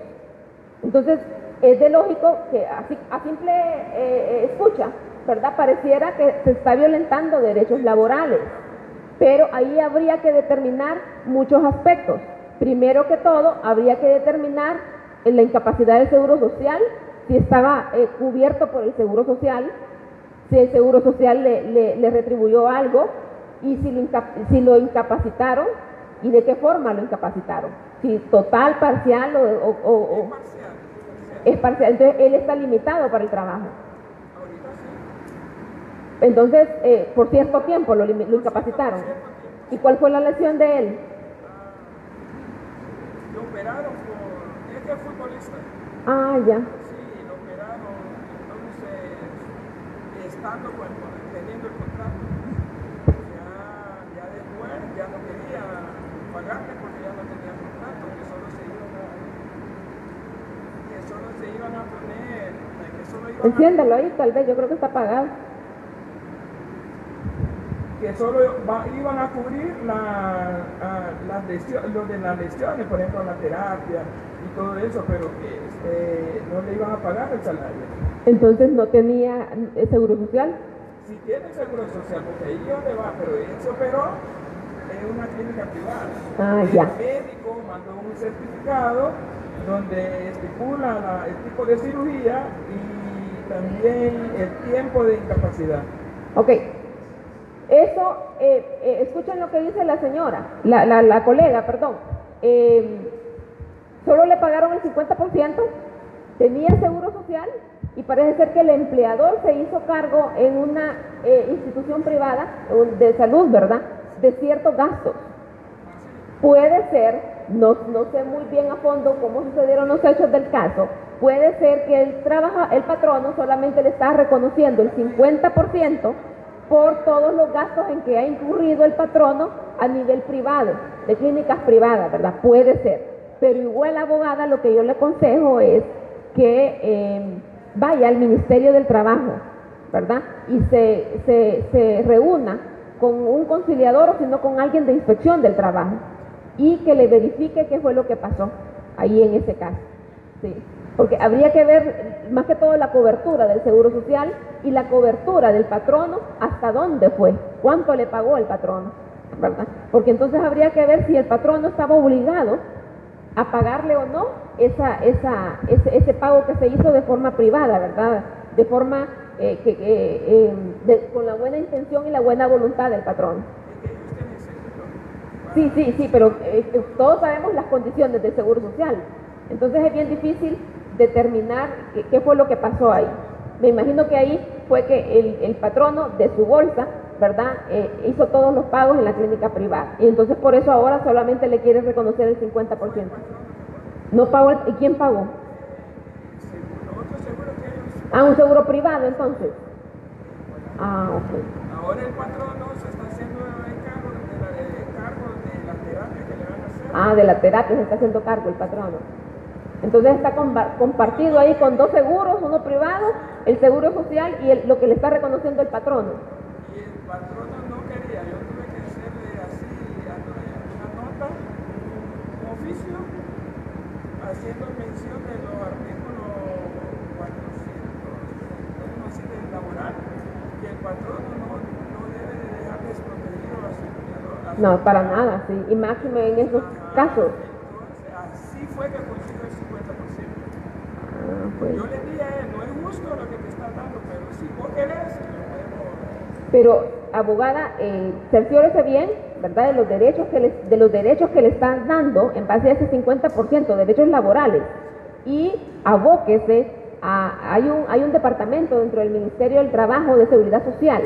Entonces, es de lógico que a simple escucha, ¿verdad? Pareciera que se está violentando derechos laborales, pero ahí habría que determinar muchos aspectos. Primero que todo, habría que determinar la incapacidad del Seguro Social, si estaba cubierto por el Seguro Social, si el Seguro Social le retribuyó algo, y si lo incapacitaron, y de qué forma lo incapacitaron, si total, parcial o es parcial. Entonces él está limitado para el trabajo. Entonces, por cierto tiempo lo incapacitaron. ¿Y cuál fue la lesión de él? Lo operaron por... Es que es futbolista. Ah, ya. Sí, lo operaron. Entonces, estando teniendo el contrato, ya después ya no quería pagarle porque ya no tenía contrato, que solo se iban a poner, que solo iban Enciéndalo ahí, tal vez, yo creo que está apagado. Que solo iban a cubrir las lesiones, lo de las lesiones, por ejemplo, la terapia y todo eso, pero que no le iban a pagar el salario. Entonces no tenía seguro social. Sí tiene seguro social, porque ahí donde va, pero él se operó en una clínica privada. Ah, el ya. médico mandó un certificado donde estipula el tipo de cirugía y también el tiempo de incapacidad. Ok. Eso, escuchen lo que dice la señora, la colega, perdón. Solo le pagaron el 50%, tenía seguro social y parece ser que el empleador se hizo cargo en una institución privada de salud, ¿verdad?, de ciertos gastos. Puede ser, no sé muy bien a fondo cómo sucedieron los hechos del caso, puede ser que el patrono solamente le está reconociendo el 50% por todos los gastos en que ha incurrido el patrono a nivel privado, de clínicas privadas, ¿verdad? Puede ser. Pero igual, abogada, lo que yo le aconsejo es que vaya al Ministerio del Trabajo, ¿verdad? Y se reúna con un conciliador o si no con alguien de inspección del trabajo y que le verifique qué fue lo que pasó ahí en ese caso. Sí. Porque habría que ver más que todo la cobertura del Seguro Social y la cobertura del patrono, hasta dónde fue, cuánto le pagó el patrono, ¿verdad? Porque entonces habría que ver si el patrono estaba obligado a pagarle o no ese pago que se hizo de forma privada, ¿verdad? De forma con la buena intención y la buena voluntad del patrono. Sí, pero todos sabemos las condiciones del Seguro Social. Entonces es bien difícil determinar qué fue lo que pasó ahí. Me imagino que ahí fue que el patrono de su bolsa, ¿verdad?, hizo todos los pagos en la clínica privada. Y entonces por eso ahora solamente le quiere reconocer el 50%. No pagó, ¿y quién pagó? Ah, un seguro privado entonces. Ah, ok. Ahora el patrono se está haciendo cargo de la terapia que le van a hacer. Ah, de la terapia se está haciendo cargo el patrono. Entonces está compartido ahí con dos seguros, uno privado, el seguro social y lo que le está reconociendo el patrono. Y el patrono no quería, yo tuve que hacerle así, una nota, un oficio, haciendo mención de los artículos 400, así del laboral, y el patrono no debe de dejar desprotegido a su empleador. No, para nada, sí, y máximo en esos casos. Entonces, así fue que consiguió el 50%. Pues. Yo le dije a él, no es justo lo que te están dando, pero si vos querés, lo podemos... Pero, abogada, cerciórese bien, ¿verdad?, de los derechos que le están dando en base a ese 50%, derechos laborales, y abóquese hay un departamento dentro del Ministerio del Trabajo de Seguridad Social.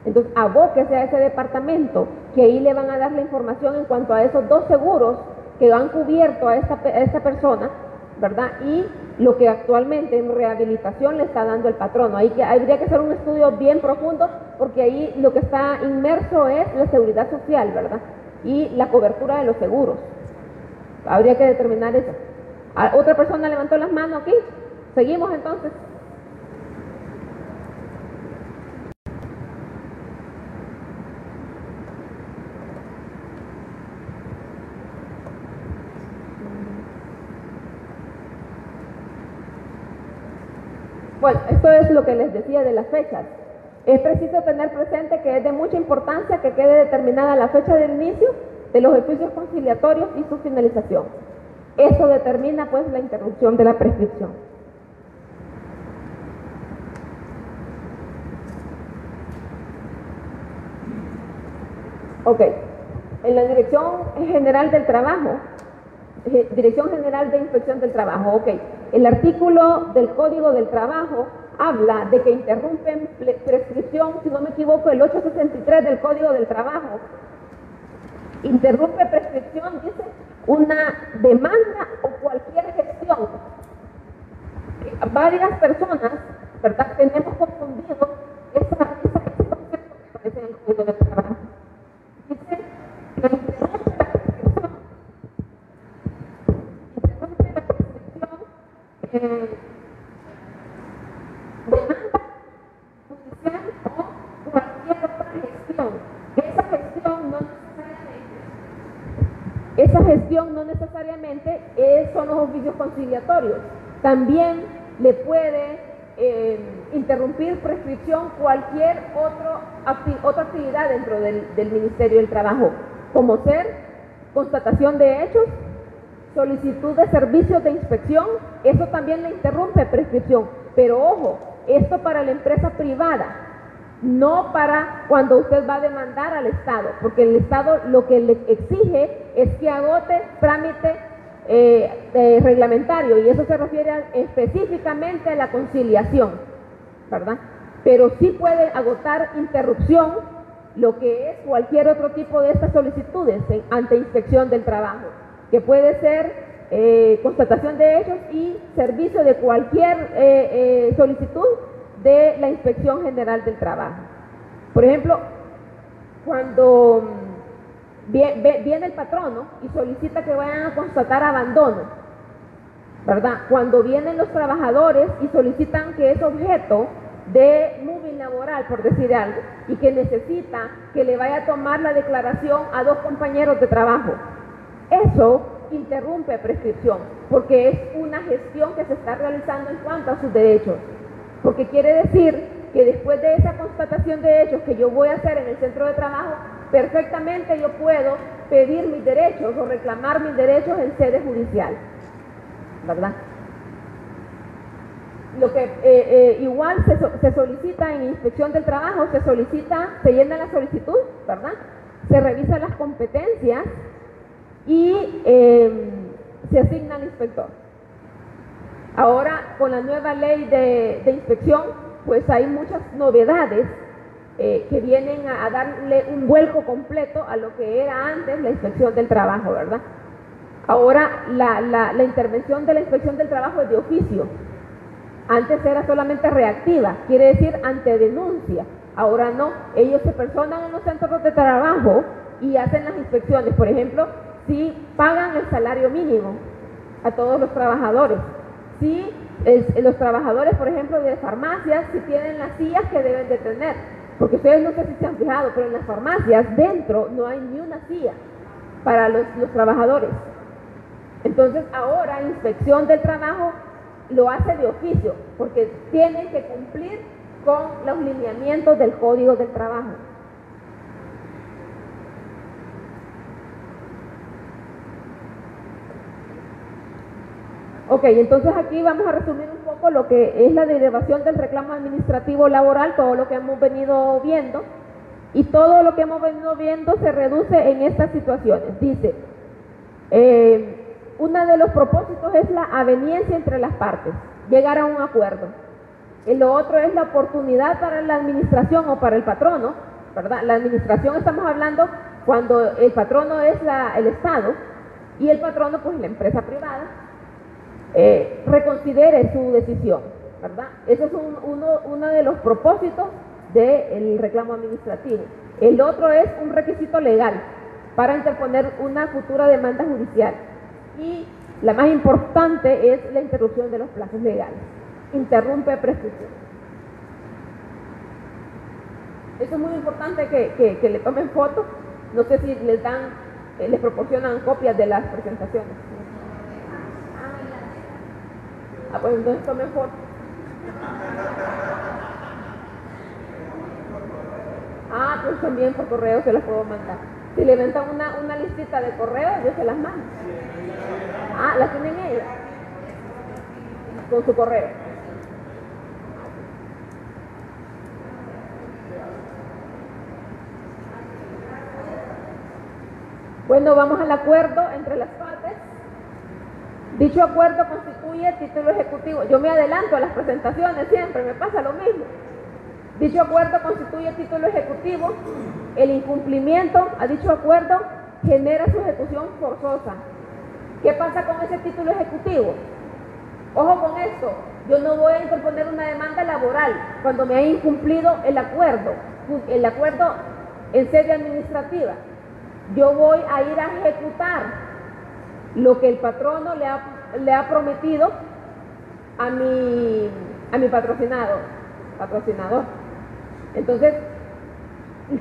Entonces, abóquese a ese departamento, que ahí le van a dar la información en cuanto a esos dos seguros que han cubierto a esta persona, ¿verdad? Y lo que actualmente en rehabilitación le está dando el patrono. Habría que hacer un estudio bien profundo, porque ahí lo que está inmerso es la seguridad social, ¿verdad? Y la cobertura de los seguros. Habría que determinar eso. ¿Otra persona levantó las manos aquí? ¿Seguimos entonces? Bueno, esto es lo que les decía de las fechas. Es preciso tener presente que es de mucha importancia que quede determinada la fecha del inicio de los juicios conciliatorios y su finalización. Esto determina pues la interrupción de la prescripción. Ok, en la Dirección General del Trabajo, Dirección General de Inspección del Trabajo, ok, el artículo del Código del Trabajo habla de que interrumpen prescripción, si no me equivoco, el 863 del Código del Trabajo. Interrumpe prescripción, dice, una demanda o cualquier gestión. Varias personas, ¿verdad?, tenemos confundido ese concepto que aparece en el Código del Trabajo. Dice que interrumpe la prescripción, demanda judicial o cualquier otra gestión. Esa gestión no necesariamente son los oficios conciliatorios. También le puede interrumpir prescripción cualquier otra actividad dentro del Ministerio del Trabajo, como ser constatación de hechos, solicitud de servicios de inspección. Eso también le interrumpe prescripción. Pero ojo, esto para la empresa privada, no para cuando usted va a demandar al Estado, porque el Estado lo que le exige es que agote trámite reglamentario, y eso se refiere específicamente a la conciliación, ¿verdad? Pero sí puede agotar interrupción, lo que es cualquier otro tipo de estas solicitudes ante inspección del trabajo, que puede ser constatación de hechos y servicio de cualquier solicitud de la Inspección General del Trabajo. Por ejemplo, cuando viene el patrono y solicita que vayan a constatar abandono, ¿verdad? Cuando vienen los trabajadores y solicitan que es objeto de moving laboral, por decir algo, y que necesita que le vaya a tomar la declaración a 2 compañeros de trabajo, eso interrumpe prescripción, porque es una gestión que se está realizando en cuanto a sus derechos. Porque quiere decir que después de esa constatación de hechos que yo voy a hacer en el centro de trabajo, perfectamente yo puedo pedir mis derechos o reclamar mis derechos en sede judicial, ¿verdad? Lo que igual se solicita en inspección del trabajo, se llena la solicitud, ¿verdad? Se revisan las competencias y se asigna al inspector. Ahora, con la nueva ley de inspección, pues hay muchas novedades que vienen a darle un vuelco completo a lo que era antes la inspección del trabajo, ¿verdad? Ahora, la intervención de la inspección del trabajo es de oficio. Antes era solamente reactiva, quiere decir ante denuncia. Ahora no, ellos se personan en los centros de trabajo y hacen las inspecciones. Por ejemplo, si pagan el salario mínimo a todos los trabajadores, si los trabajadores, por ejemplo, de farmacias, si tienen las sillas que deben de tener, porque ustedes no sé si se han fijado, pero en las farmacias dentro no hay ni una silla para los trabajadores. Entonces ahora inspección del trabajo lo hace de oficio, porque tienen que cumplir con los lineamientos del Código del Trabajo. Ok, entonces aquí vamos a resumir un poco lo que es la derivación del reclamo administrativo laboral, todo lo que hemos venido viendo, y todo lo que hemos venido viendo se reduce en estas situaciones. Dice, uno de los propósitos es la aveniencia entre las partes, llegar a un acuerdo. Y lo otro es la oportunidad para la administración o para el patrono, ¿verdad? La administración estamos hablando cuando el patrono es el Estado y el patrono pues la empresa privada, reconsidere su decisión, ¿verdad? Ese es uno de los propósitos del reclamo administrativo. El otro es un requisito legal para interponer una futura demanda judicial. Y la más importante es la interrupción de los plazos legales. Interrumpe prescripción. Eso es muy importante que le tomen fotos. No sé si les proporcionan copias de las presentaciones. Pues entonces tomen fotos. Ah, pues también por correo se las puedo mandar. Si le inventan una listita de correo, yo se las mando. Ah, ¿las tienen ellas? Con su correo. Bueno, vamos al acuerdo entre las partes. Dicho acuerdo constituye título ejecutivo. Yo me adelanto a las presentaciones siempre, me pasa lo mismo. Dicho acuerdo constituye título ejecutivo. El incumplimiento a dicho acuerdo genera su ejecución forzosa. ¿Qué pasa con ese título ejecutivo? Ojo con esto, yo no voy a interponer una demanda laboral cuando me haya incumplido el acuerdo en sede administrativa. Yo voy a ir a ejecutar lo que el patrono le ha prometido a mi patrocinador. Entonces,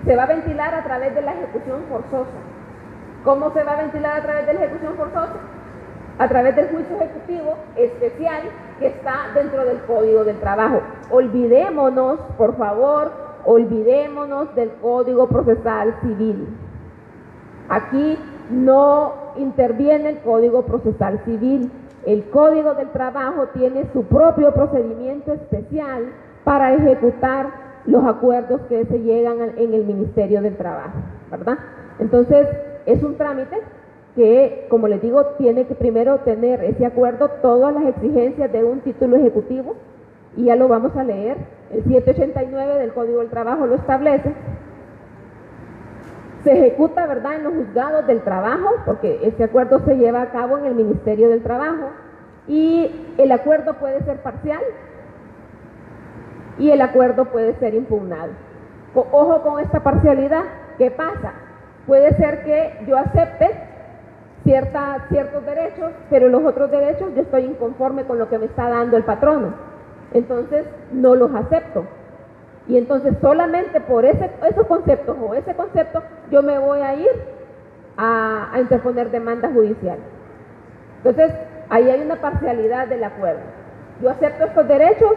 se va a ventilar a través de la ejecución forzosa. ¿Cómo se va a ventilar a través de la ejecución forzosa? A través del juicio ejecutivo especial que está dentro del Código del Trabajo. Olvidémonos, por favor, olvidémonos del Código Procesal Civil. Aquí no interviene el Código Procesal Civil. El Código del Trabajo tiene su propio procedimiento especial para ejecutar los acuerdos que se llegan en el Ministerio del Trabajo, ¿verdad? Entonces, es un trámite que, como les digo, tiene que primero tener ese acuerdo, todas las exigencias de un título ejecutivo, y ya lo vamos a leer. El 789 del Código del Trabajo lo establece. Se ejecuta, ¿verdad?, en los juzgados del trabajo, porque este acuerdo se lleva a cabo en el Ministerio del Trabajo, y el acuerdo puede ser parcial y el acuerdo puede ser impugnado. Ojo con esta parcialidad. ¿Qué pasa? Puede ser que yo acepte ciertos derechos, pero los otros derechos yo estoy inconforme con lo que me está dando el patrono. Entonces, no los acepto. Y entonces solamente por esos conceptos o ese concepto yo me voy a ir a interponer demanda judicial. Entonces, ahí hay una parcialidad del acuerdo. Yo acepto estos derechos,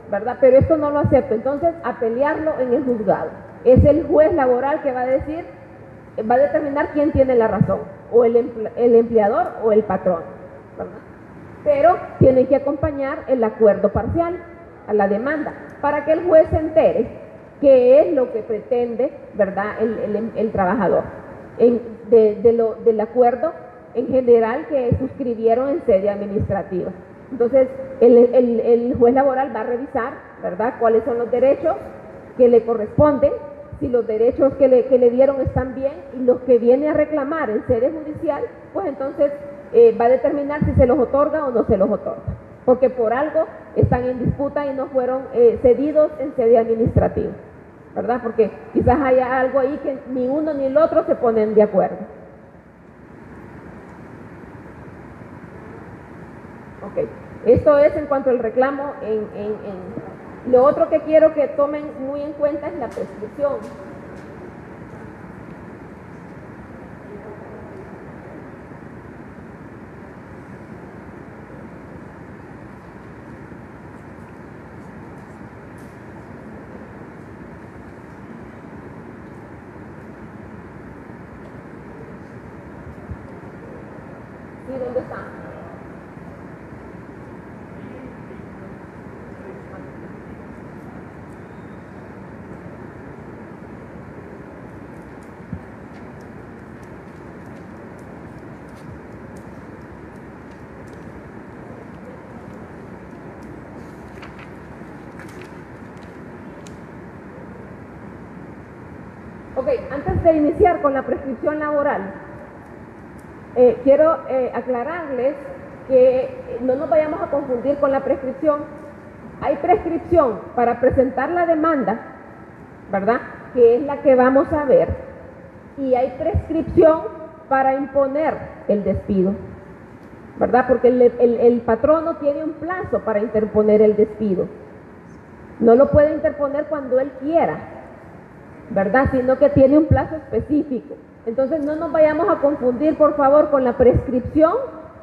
¿verdad? Pero esto no lo acepto. Entonces, a pelearlo en el juzgado. Es el juez laboral que va a determinar quién tiene la razón, o el empleador o el patrón, ¿verdad? Pero tiene que acompañar el acuerdo parcial a la demanda, para que el juez se entere qué es lo que pretende, ¿verdad?, el trabajador del acuerdo en general que suscribieron en sede administrativa. Entonces, el juez laboral va a revisar, ¿verdad?, cuáles son los derechos que le corresponden, si los derechos que le dieron están bien, y los que viene a reclamar en sede judicial, pues entonces va a determinar si se los otorga o no se los otorga, porque por algo están en disputa y no fueron cedidos en sede administrativa, ¿verdad? Porque quizás haya algo ahí que ni uno ni el otro se ponen de acuerdo. Ok, esto es en cuanto al reclamo. Lo otro que quiero que tomen muy en cuenta es la prescripción. ¿Y dónde está? Ok, antes de iniciar con la prescripción laboral, quiero aclararles que no nos vayamos a confundir con la prescripción. Hay prescripción para presentar la demanda, ¿verdad?, que es la que vamos a ver, y hay prescripción para imponer el despido, ¿verdad?, porque el patrono tiene un plazo para interponer el despido. No lo puede interponer cuando él quiera, ¿verdad?, sino que tiene un plazo específico. Entonces no nos vayamos a confundir, por favor, con la prescripción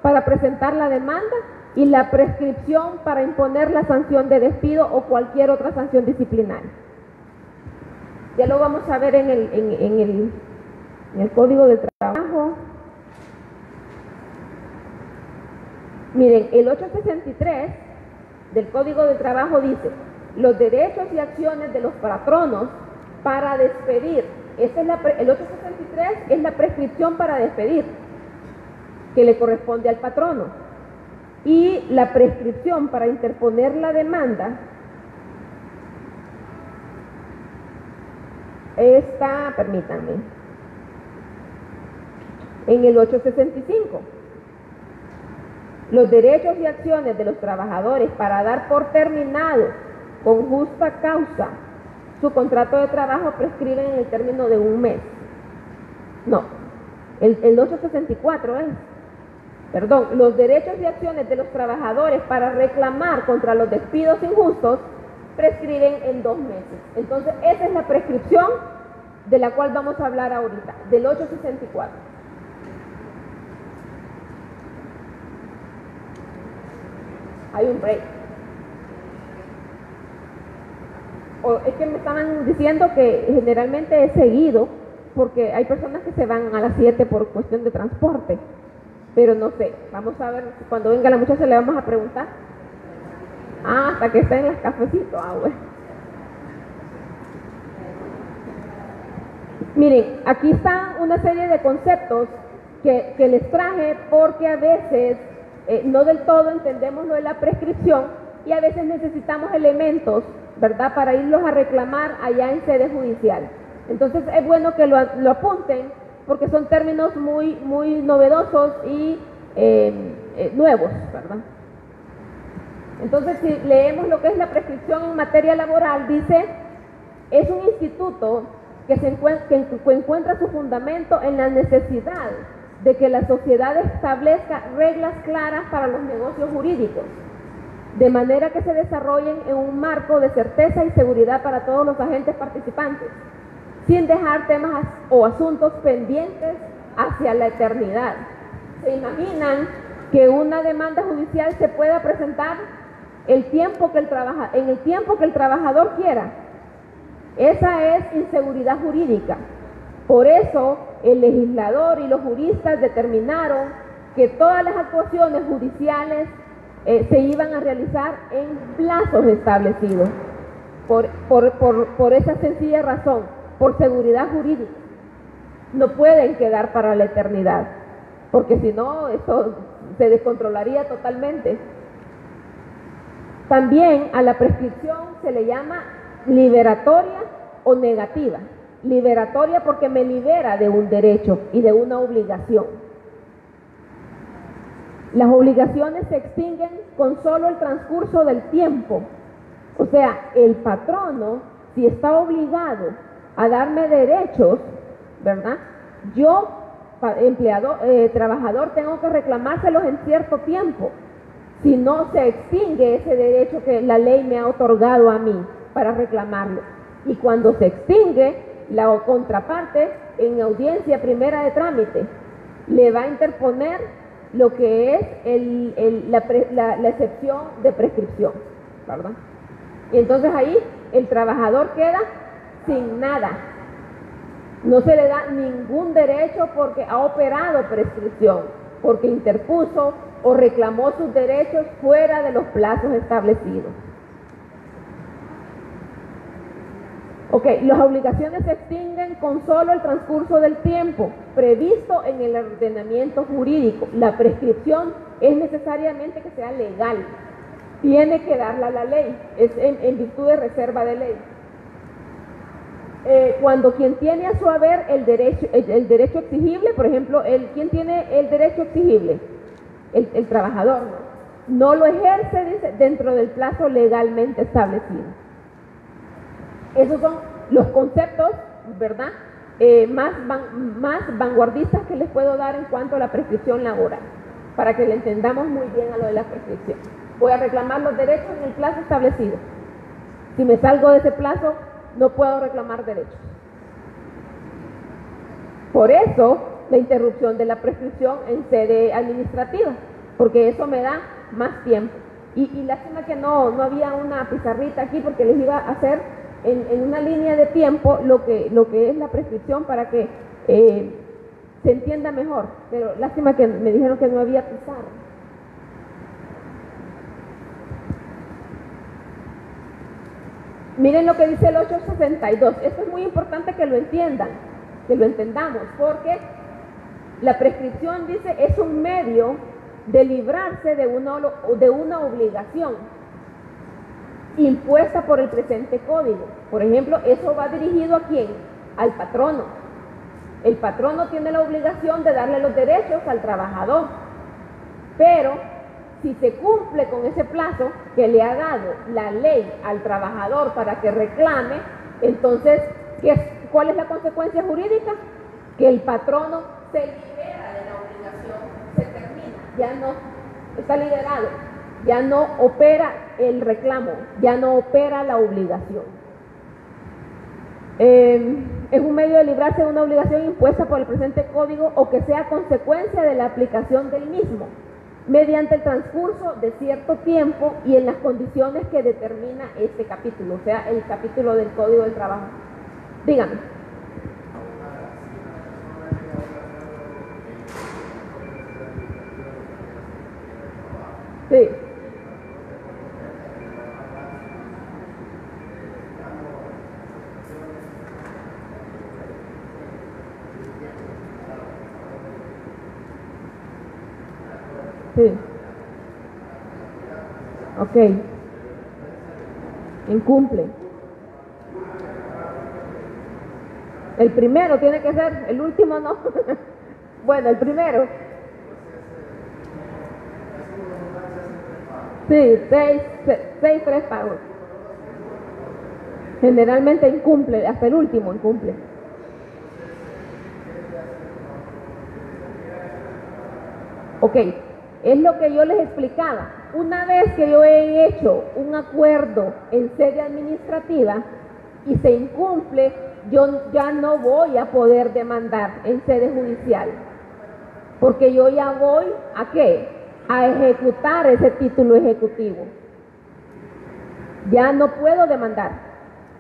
para presentar la demanda y la prescripción para imponer la sanción de despido o cualquier otra sanción disciplinaria. Ya lo vamos a ver en el Código de Trabajo. Miren, el 863 del Código de Trabajo dice: los derechos y acciones de los patronos para despedir. El 863 es la prescripción para despedir, que le corresponde al patrono. Y la prescripción para interponer la demanda está, permítanme, en el 865. Los derechos y acciones de los trabajadores para dar por terminado con justa causa su contrato de trabajo prescriben en el término de un mes. No, el 864 es. Perdón, los derechos y acciones de los trabajadores para reclamar contra los despidos injustos prescriben en 2 meses. Entonces, esa es la prescripción de la cual vamos a hablar ahorita, del 864. Hay un break. Es que me estaban diciendo que generalmente es seguido, porque hay personas que se van a las 7 por cuestión de transporte. Pero no sé, vamos a ver, cuando venga la muchacha le vamos a preguntar. Hasta que estén en los cafecitos, bueno. Miren, aquí están una serie de conceptos que les traje porque a veces no del todo entendemos lo de la prescripción y a veces necesitamos elementos, ¿verdad?, para irlos a reclamar allá en sede judicial. Entonces es bueno que lo apunten, porque son términos muy, muy novedosos y nuevos, ¿verdad? Entonces, si leemos lo que es la prescripción en materia laboral, dice: es un instituto que encuentra su fundamento en la necesidad de que la sociedad establezca reglas claras para los negocios jurídicos, de manera que se desarrollen en un marco de certeza y seguridad para todos los agentes participantes, sin dejar temas o asuntos pendientes hacia la eternidad. ¿Se imaginan que una demanda judicial se pueda presentar en el tiempo que el trabajador quiera? Esa es inseguridad jurídica. Por eso el legislador y los juristas determinaron que todas las actuaciones judiciales se iban a realizar en plazos establecidos. Por esa sencilla razón, por seguridad jurídica. No pueden quedar para la eternidad, porque si no, esto se descontrolaría totalmente. También a la prescripción se le llama liberatoria o negativa. Liberatoria porque me libera de un derecho y de una obligación. Las obligaciones se extinguen con solo el transcurso del tiempo. O sea, el patrono, si está obligado a darme derechos, ¿verdad?, yo, trabajador, tengo que reclamárselos en cierto tiempo. Si no, se extingue ese derecho que la ley me ha otorgado a mí para reclamarlo. Y cuando se extingue, la contraparte, en audiencia primera de trámite, le va a interponer lo que es la excepción de prescripción, ¿verdad? Y entonces ahí el trabajador queda sin nada. No se le da ningún derecho porque ha operado prescripción, porque interpuso o reclamó sus derechos fuera de los plazos establecidos. Ok, las obligaciones se extinguen con solo el transcurso del tiempo previsto en el ordenamiento jurídico. La prescripción es necesariamente que sea legal. Tiene que darla la ley, es en virtud de reserva de ley. Cuando quien tiene a su haber el derecho exigible, por ejemplo, ¿quién tiene el derecho exigible? El trabajador, no lo ejerce, dice, dentro del plazo legalmente establecido. Esos son los conceptos, ¿verdad?, más vanguardistas que les puedo dar en cuanto a la prescripción laboral, para que le entendamos muy bien a lo de la prescripción. Voy a reclamar los derechos en el plazo establecido. Si me salgo de ese plazo, no puedo reclamar derechos. Por eso, la interrupción de la prescripción en sede administrativa, porque eso me da más tiempo. Y lástima que no había una pizarrita aquí porque les iba a hacer en una línea de tiempo lo que es la prescripción para que se entienda mejor, pero lástima que me dijeron que no había pizarra. Miren lo que dice el 862. Esto es muy importante que lo entiendan, que lo entendamos, porque la prescripción, dice, es un medio de librarse de una obligación impuesta por el presente código. Por ejemplo, eso va dirigido ¿a quién? Al patrono. El patrono tiene la obligación de darle los derechos al trabajador, pero si se cumple con ese plazo que le ha dado la ley al trabajador para que reclame, entonces, ¿cuál es la consecuencia jurídica? Que el patrono se libera de la obligación, se termina, ya no está liberado, ya no opera el reclamo, ya no opera la obligación. Es un medio de librarse de una obligación impuesta por el presente código o que sea consecuencia de la aplicación del mismo, mediante el transcurso de cierto tiempo y en las condiciones que determina este capítulo, o sea, el capítulo del Código del Trabajo. Dígame. Sí. Sí. Ok. Incumple. El primero tiene que ser, el último no. Bueno, el primero. Sí, 3 pagos. Generalmente incumple, hasta el último incumple. Ok. Es lo que yo les explicaba. Una vez que yo he hecho un acuerdo en sede administrativa y se incumple, yo ya no voy a poder demandar en sede judicial. Porque yo ya voy ¿a qué? A ejecutar ese título ejecutivo. Ya no puedo demandar.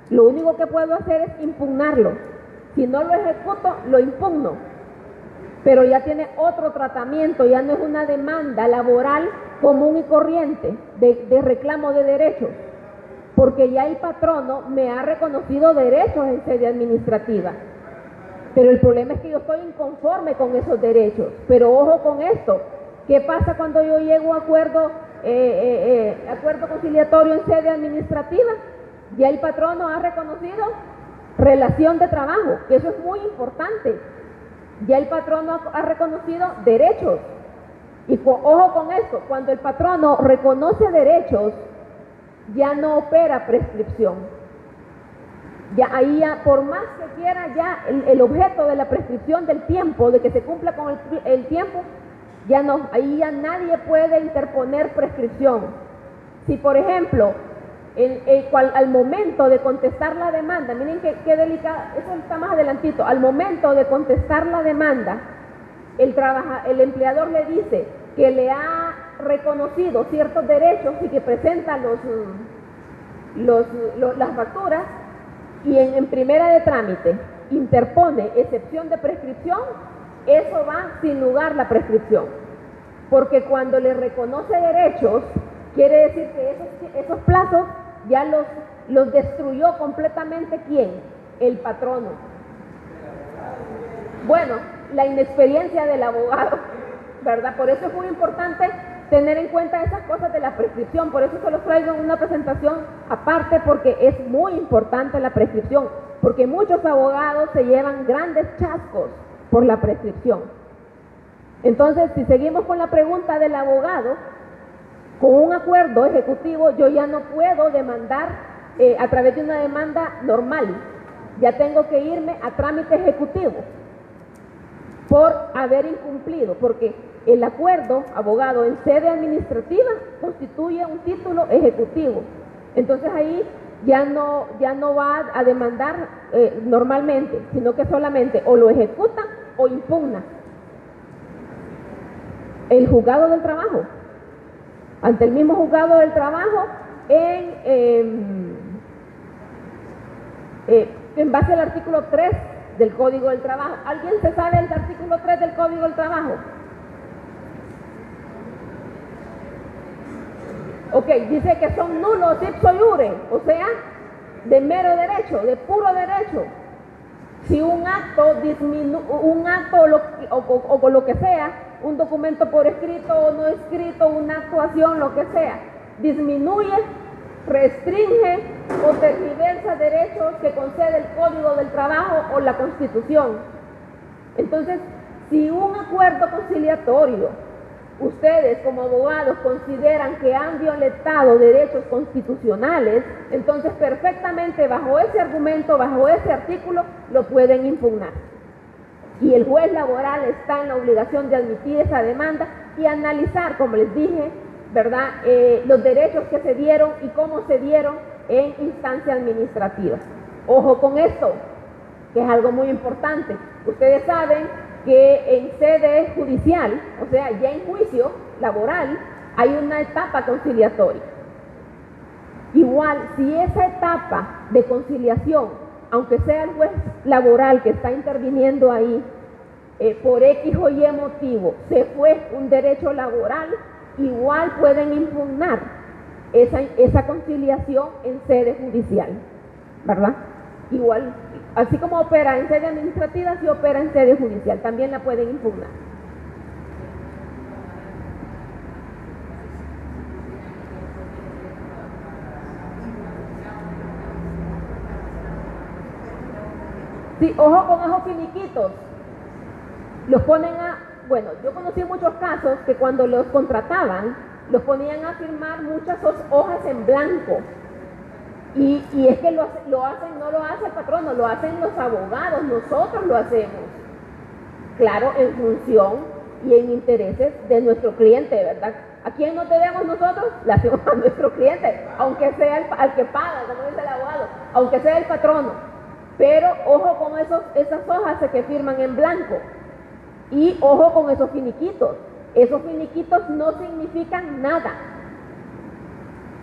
Lo único que puedo hacer es impugnarlo. Si no lo ejecuto, lo impugno. Pero ya tiene otro tratamiento, ya no es una demanda laboral común y corriente de reclamo de derechos, porque ya el patrono me ha reconocido derechos en sede administrativa. Pero el problema es que yo estoy inconforme con esos derechos. Pero ojo con esto, ¿qué pasa cuando yo llego a acuerdo conciliatorio en sede administrativa? Ya el patrono ha reconocido relación de trabajo, que eso es muy importante. Ya el patrono ha reconocido derechos. Y ojo con esto, cuando el patrono reconoce derechos, ya no opera prescripción. Ya ahí, por más que quiera, ya el objeto de la prescripción del tiempo, de que se cumpla con el tiempo, ya no, ahí ya nadie puede interponer prescripción. Si, por ejemplo, al momento de contestar la demanda, miren qué delicada, eso está más adelantito, al momento de contestar la demanda, el empleador le dice que le ha reconocido ciertos derechos y que presenta las facturas, y en primera de trámite interpone excepción de prescripción, eso va sin lugar la prescripción, porque cuando le reconoce derechos, quiere decir que esos plazos ya los destruyó completamente. ¿Quién? El patrono. Bueno, la inexperiencia del abogado, ¿verdad? Por eso es muy importante tener en cuenta esas cosas de la prescripción. Por eso se los traigo en una presentación aparte, porque es muy importante la prescripción, porque muchos abogados se llevan grandes chascos por la prescripción. Entonces, si seguimos con la pregunta del abogado, con un acuerdo ejecutivo yo ya no puedo demandar a través de una demanda normal, ya tengo que irme a trámite ejecutivo por haber incumplido, porque el acuerdo, abogado, en sede administrativa constituye un título ejecutivo. Entonces ahí ya no va a demandar normalmente, sino que solamente o lo ejecuta o impugna el juzgado del trabajo. ante el mismo juzgado del trabajo en base al artículo 3 del Código del Trabajo. ¿Alguien se sabe el artículo 3 del Código del Trabajo? Ok, dice que son nulos ipso iure, o sea, de mero derecho, de puro derecho. Si un acto o lo que sea, un documento por escrito o no escrito, una actuación, lo que sea, disminuye, restringe o tergiversa derechos que concede el Código del Trabajo o la Constitución. Entonces, si un acuerdo conciliatorio, ustedes como abogados consideran que han violentado derechos constitucionales, entonces perfectamente bajo ese argumento, bajo ese artículo, lo pueden impugnar. Y el juez laboral está en la obligación de admitir esa demanda y analizar, como les dije, ¿verdad?, los derechos que se dieron y cómo se dieron en instancia administrativa. Ojo con esto, que es algo muy importante. Ustedes saben que en sede judicial, o sea, ya en juicio laboral, hay una etapa conciliatoria. Igual, si esa etapa de conciliación, aunque sea el juez laboral que está interviniendo ahí, por X o Y motivo, se fue un derecho laboral, igual pueden impugnar esa conciliación en sede judicial, ¿verdad? Igual, así como opera en sede administrativa, si opera en sede judicial, también la pueden impugnar. Sí, ojo con esos finiquitos. Los ponen bueno, yo conocí muchos casos que cuando los contrataban, los ponían a firmar muchas hojas en blanco. Y es que lo hacen, no lo hace el patrono, lo hacen los abogados, nosotros lo hacemos. Claro, en función y en intereses de nuestro cliente, ¿verdad? ¿A quién nos debemos nosotros? La hacemos a nuestro cliente, aunque sea al que paga, como dice el abogado, aunque sea el patrono. Pero ojo con esas hojas que firman en blanco. Y ojo con esos finiquitos. Esos finiquitos no significan nada.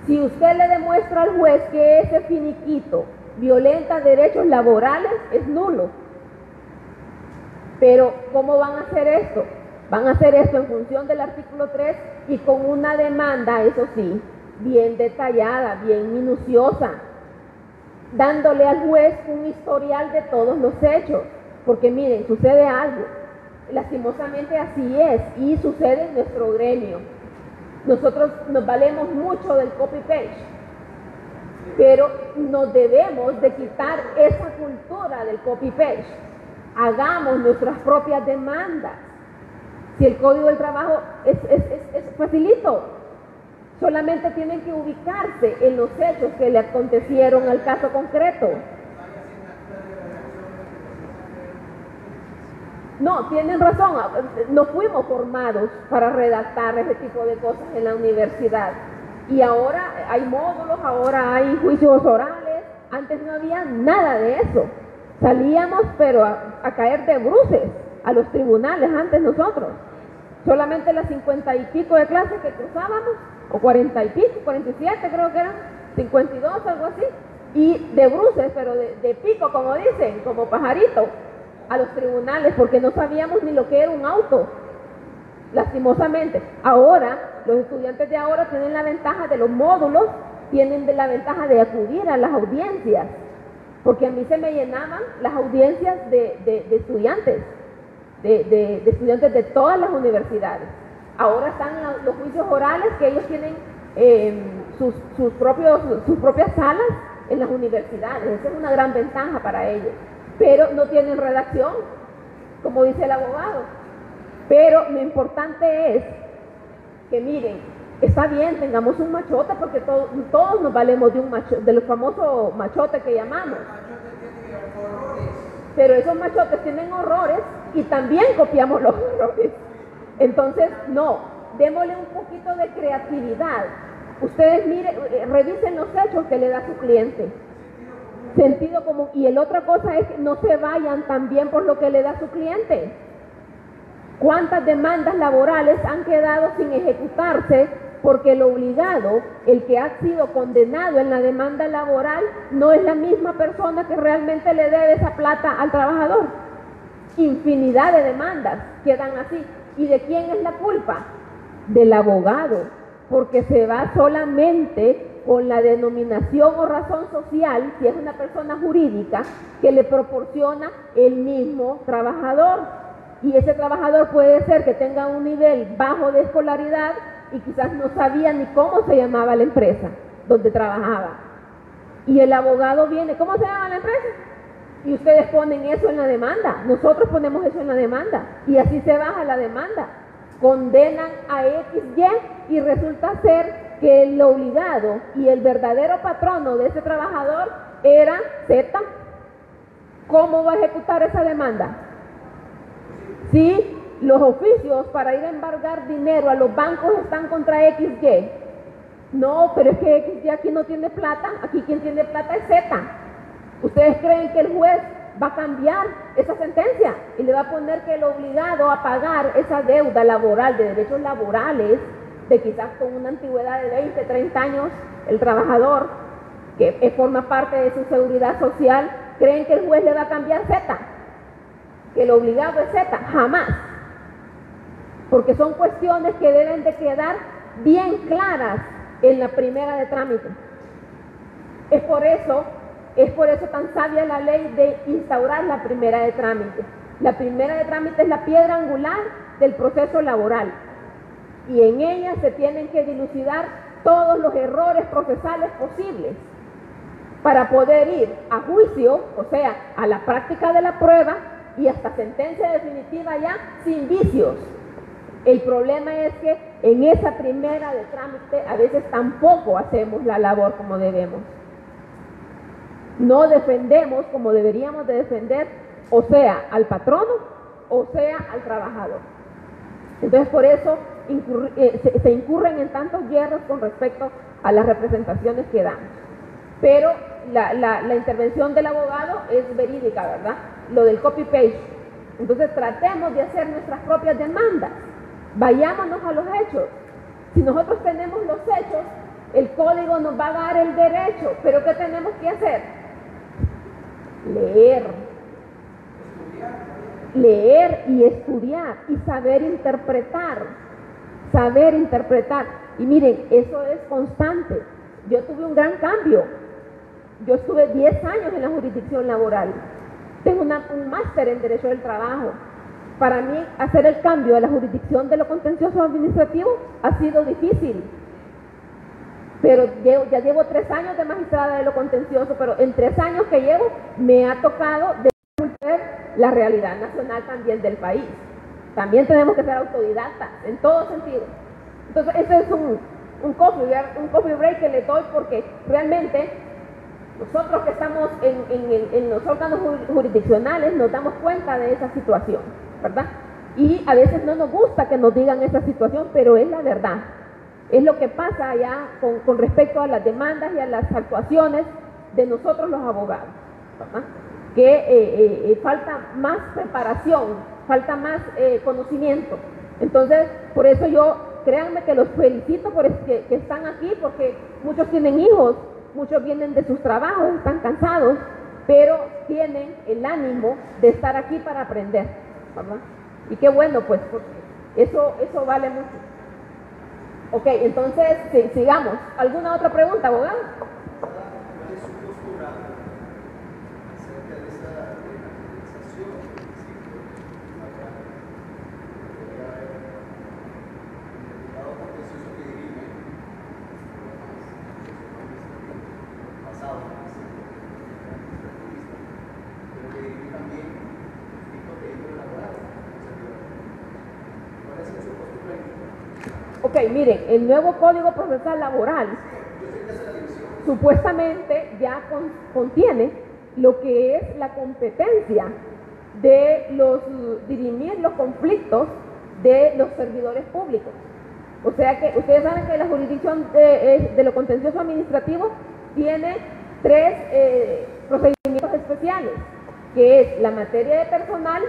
Si usted le demuestra al juez que ese finiquito violenta derechos laborales, es nulo. Pero, ¿cómo van a hacer esto? Van a hacer esto en función del artículo 3 y con una demanda, eso sí, bien detallada, bien minuciosa, dándole al juez un historial de todos los hechos. Porque miren, sucede algo. Lastimosamente así es y sucede en nuestro gremio. Nosotros nos valemos mucho del copy-paste, pero nos debemos de quitar esa cultura del copy-paste. Hagamos nuestras propias demandas. Si el Código del Trabajo es facilito, solamente tienen que ubicarse en los hechos que le acontecieron al caso concreto. No, tienen razón, no fuimos formados para redactar ese tipo de cosas en la universidad. Y ahora hay módulos, ahora hay juicios orales, antes no había nada de eso. Salíamos pero a caer de bruces a los tribunales antes nosotros. Solamente las 50 y pico de clases que cruzábamos, o 40 y pico, 47 creo que eran, 52, algo así, y de bruces, pero de pico, como dicen, como pajarito, a los tribunales, porque no sabíamos ni lo que era un auto, lastimosamente. Ahora, los estudiantes de ahora tienen la ventaja de los módulos, tienen la ventaja de acudir a las audiencias, porque a mí se me llenaban las audiencias de estudiantes, de estudiantes de todas las universidades. Ahora están los juicios orales, que ellos tienen sus propias salas en las universidades. Esa es una gran ventaja para ellos. Pero no tienen redacción, como dice el abogado. Pero lo importante es que, miren, está bien, tengamos un machote, porque todos nos valemos de un machote, de los famosos machotes que llamamos. Pero esos machotes tienen horrores y también copiamos los horrores. Entonces, no, démosle un poquito de creatividad. Ustedes miren, revisen los hechos que le da su cliente. Sentido común. Y la otra cosa es que no se vayan también por lo que le da su cliente. ¿Cuántas demandas laborales han quedado sin ejecutarse porque el obligado, el que ha sido condenado en la demanda laboral, no es la misma persona que realmente le debe esa plata al trabajador. Infinidad de demandas quedan así. ¿Y de quién es la culpa? Del abogado, porque se va solamente con la denominación o razón social, si es una persona jurídica, que le proporciona el mismo trabajador. Y ese trabajador puede ser que tenga un nivel bajo de escolaridad y quizás no sabía ni cómo se llamaba la empresa donde trabajaba. Y el abogado viene, ¿cómo se llama la empresa? Y ustedes ponen eso en la demanda, nosotros ponemos eso en la demanda, y así se baja la demanda. Condenan a XY y resulta ser que el obligado y el verdadero patrono de ese trabajador era Z. ¿Cómo va a ejecutar esa demanda? Si los oficios para ir a embargar dinero a los bancos están contra XY. No, pero es que XY aquí no tiene plata, aquí quien tiene plata es Z. ¿Ustedes creen que el juez va a cambiar esa sentencia y le va a poner que el obligado a pagar esa deuda laboral, de derechos laborales, de quizás con una antigüedad de 20, 30 años, el trabajador, que forma parte de su seguridad social, creen que el juez le va a cambiar Z? Que el obligado es Z, jamás. Porque son cuestiones que deben de quedar bien claras en la primera de trámite. Es por eso tan sabia la ley de instaurar la primera de trámite. La primera de trámite es la piedra angular del proceso laboral. Y en ella se tienen que dilucidar todos los errores procesales posibles para poder ir a juicio, o sea, a la práctica de la prueba y hasta sentencia definitiva ya sin vicios. El problema es que en esa primera de trámite a veces tampoco hacemos la labor como debemos. No defendemos como deberíamos de defender, o sea, al patrono, o sea, al trabajador. Entonces, por eso se incurren en tantos hierros con respecto a las representaciones que damos. Pero la intervención del abogado es verídica, ¿verdad? Lo del copy-paste. Entonces, tratemos de hacer nuestras propias demandas. Vayámonos a los hechos. Si nosotros tenemos los hechos, el código nos va a dar el derecho. ¿Pero qué tenemos que hacer? Leer y estudiar y saber interpretar. Y miren, eso es constante. Yo tuve un gran cambio. Yo estuve 10 años en la jurisdicción laboral. Tengo un máster en Derecho del Trabajo. Para mí, hacer el cambio de la jurisdicción de lo contencioso administrativo ha sido difícil. Pero ya llevo 3 años de magistrada de lo contencioso, pero en 3 años que llevo me ha tocado ver la realidad nacional también del país. También tenemos que ser autodidactas en todo sentido. Entonces, ese es un coffee break que le doy porque realmente nosotros que estamos en los órganos jurisdiccionales nos damos cuenta de esa situación, ¿verdad? Y a veces no nos gusta que nos digan esa situación, pero es la verdad. Es lo que pasa allá con respecto a las demandas y a las actuaciones de nosotros los abogados, ¿verdad? Que falta más preparación, falta más conocimiento. Entonces, por eso créanme que los felicito por que están aquí, porque muchos tienen hijos, muchos vienen de sus trabajos, están cansados, pero tienen el ánimo de estar aquí para aprender, ¿verdad? Y qué bueno, pues, porque eso vale mucho. Ok, entonces, sigamos. ¿Alguna otra pregunta, abogado? ¿Cuál es su postura acerca de esa democratización? El diputado contencioso que dirige pasado, pero que dirige también conflictos de índole laboral. ¿Cuál es su postura en esto? Ok, miren, el nuevo Código Procesal Laboral supuestamente ya contiene lo que es la competencia de dirimir los conflictos de los servidores públicos. O sea que ustedes saben que la jurisdicción de lo contencioso administrativo tiene 3 procedimientos especiales, que es la materia de personal,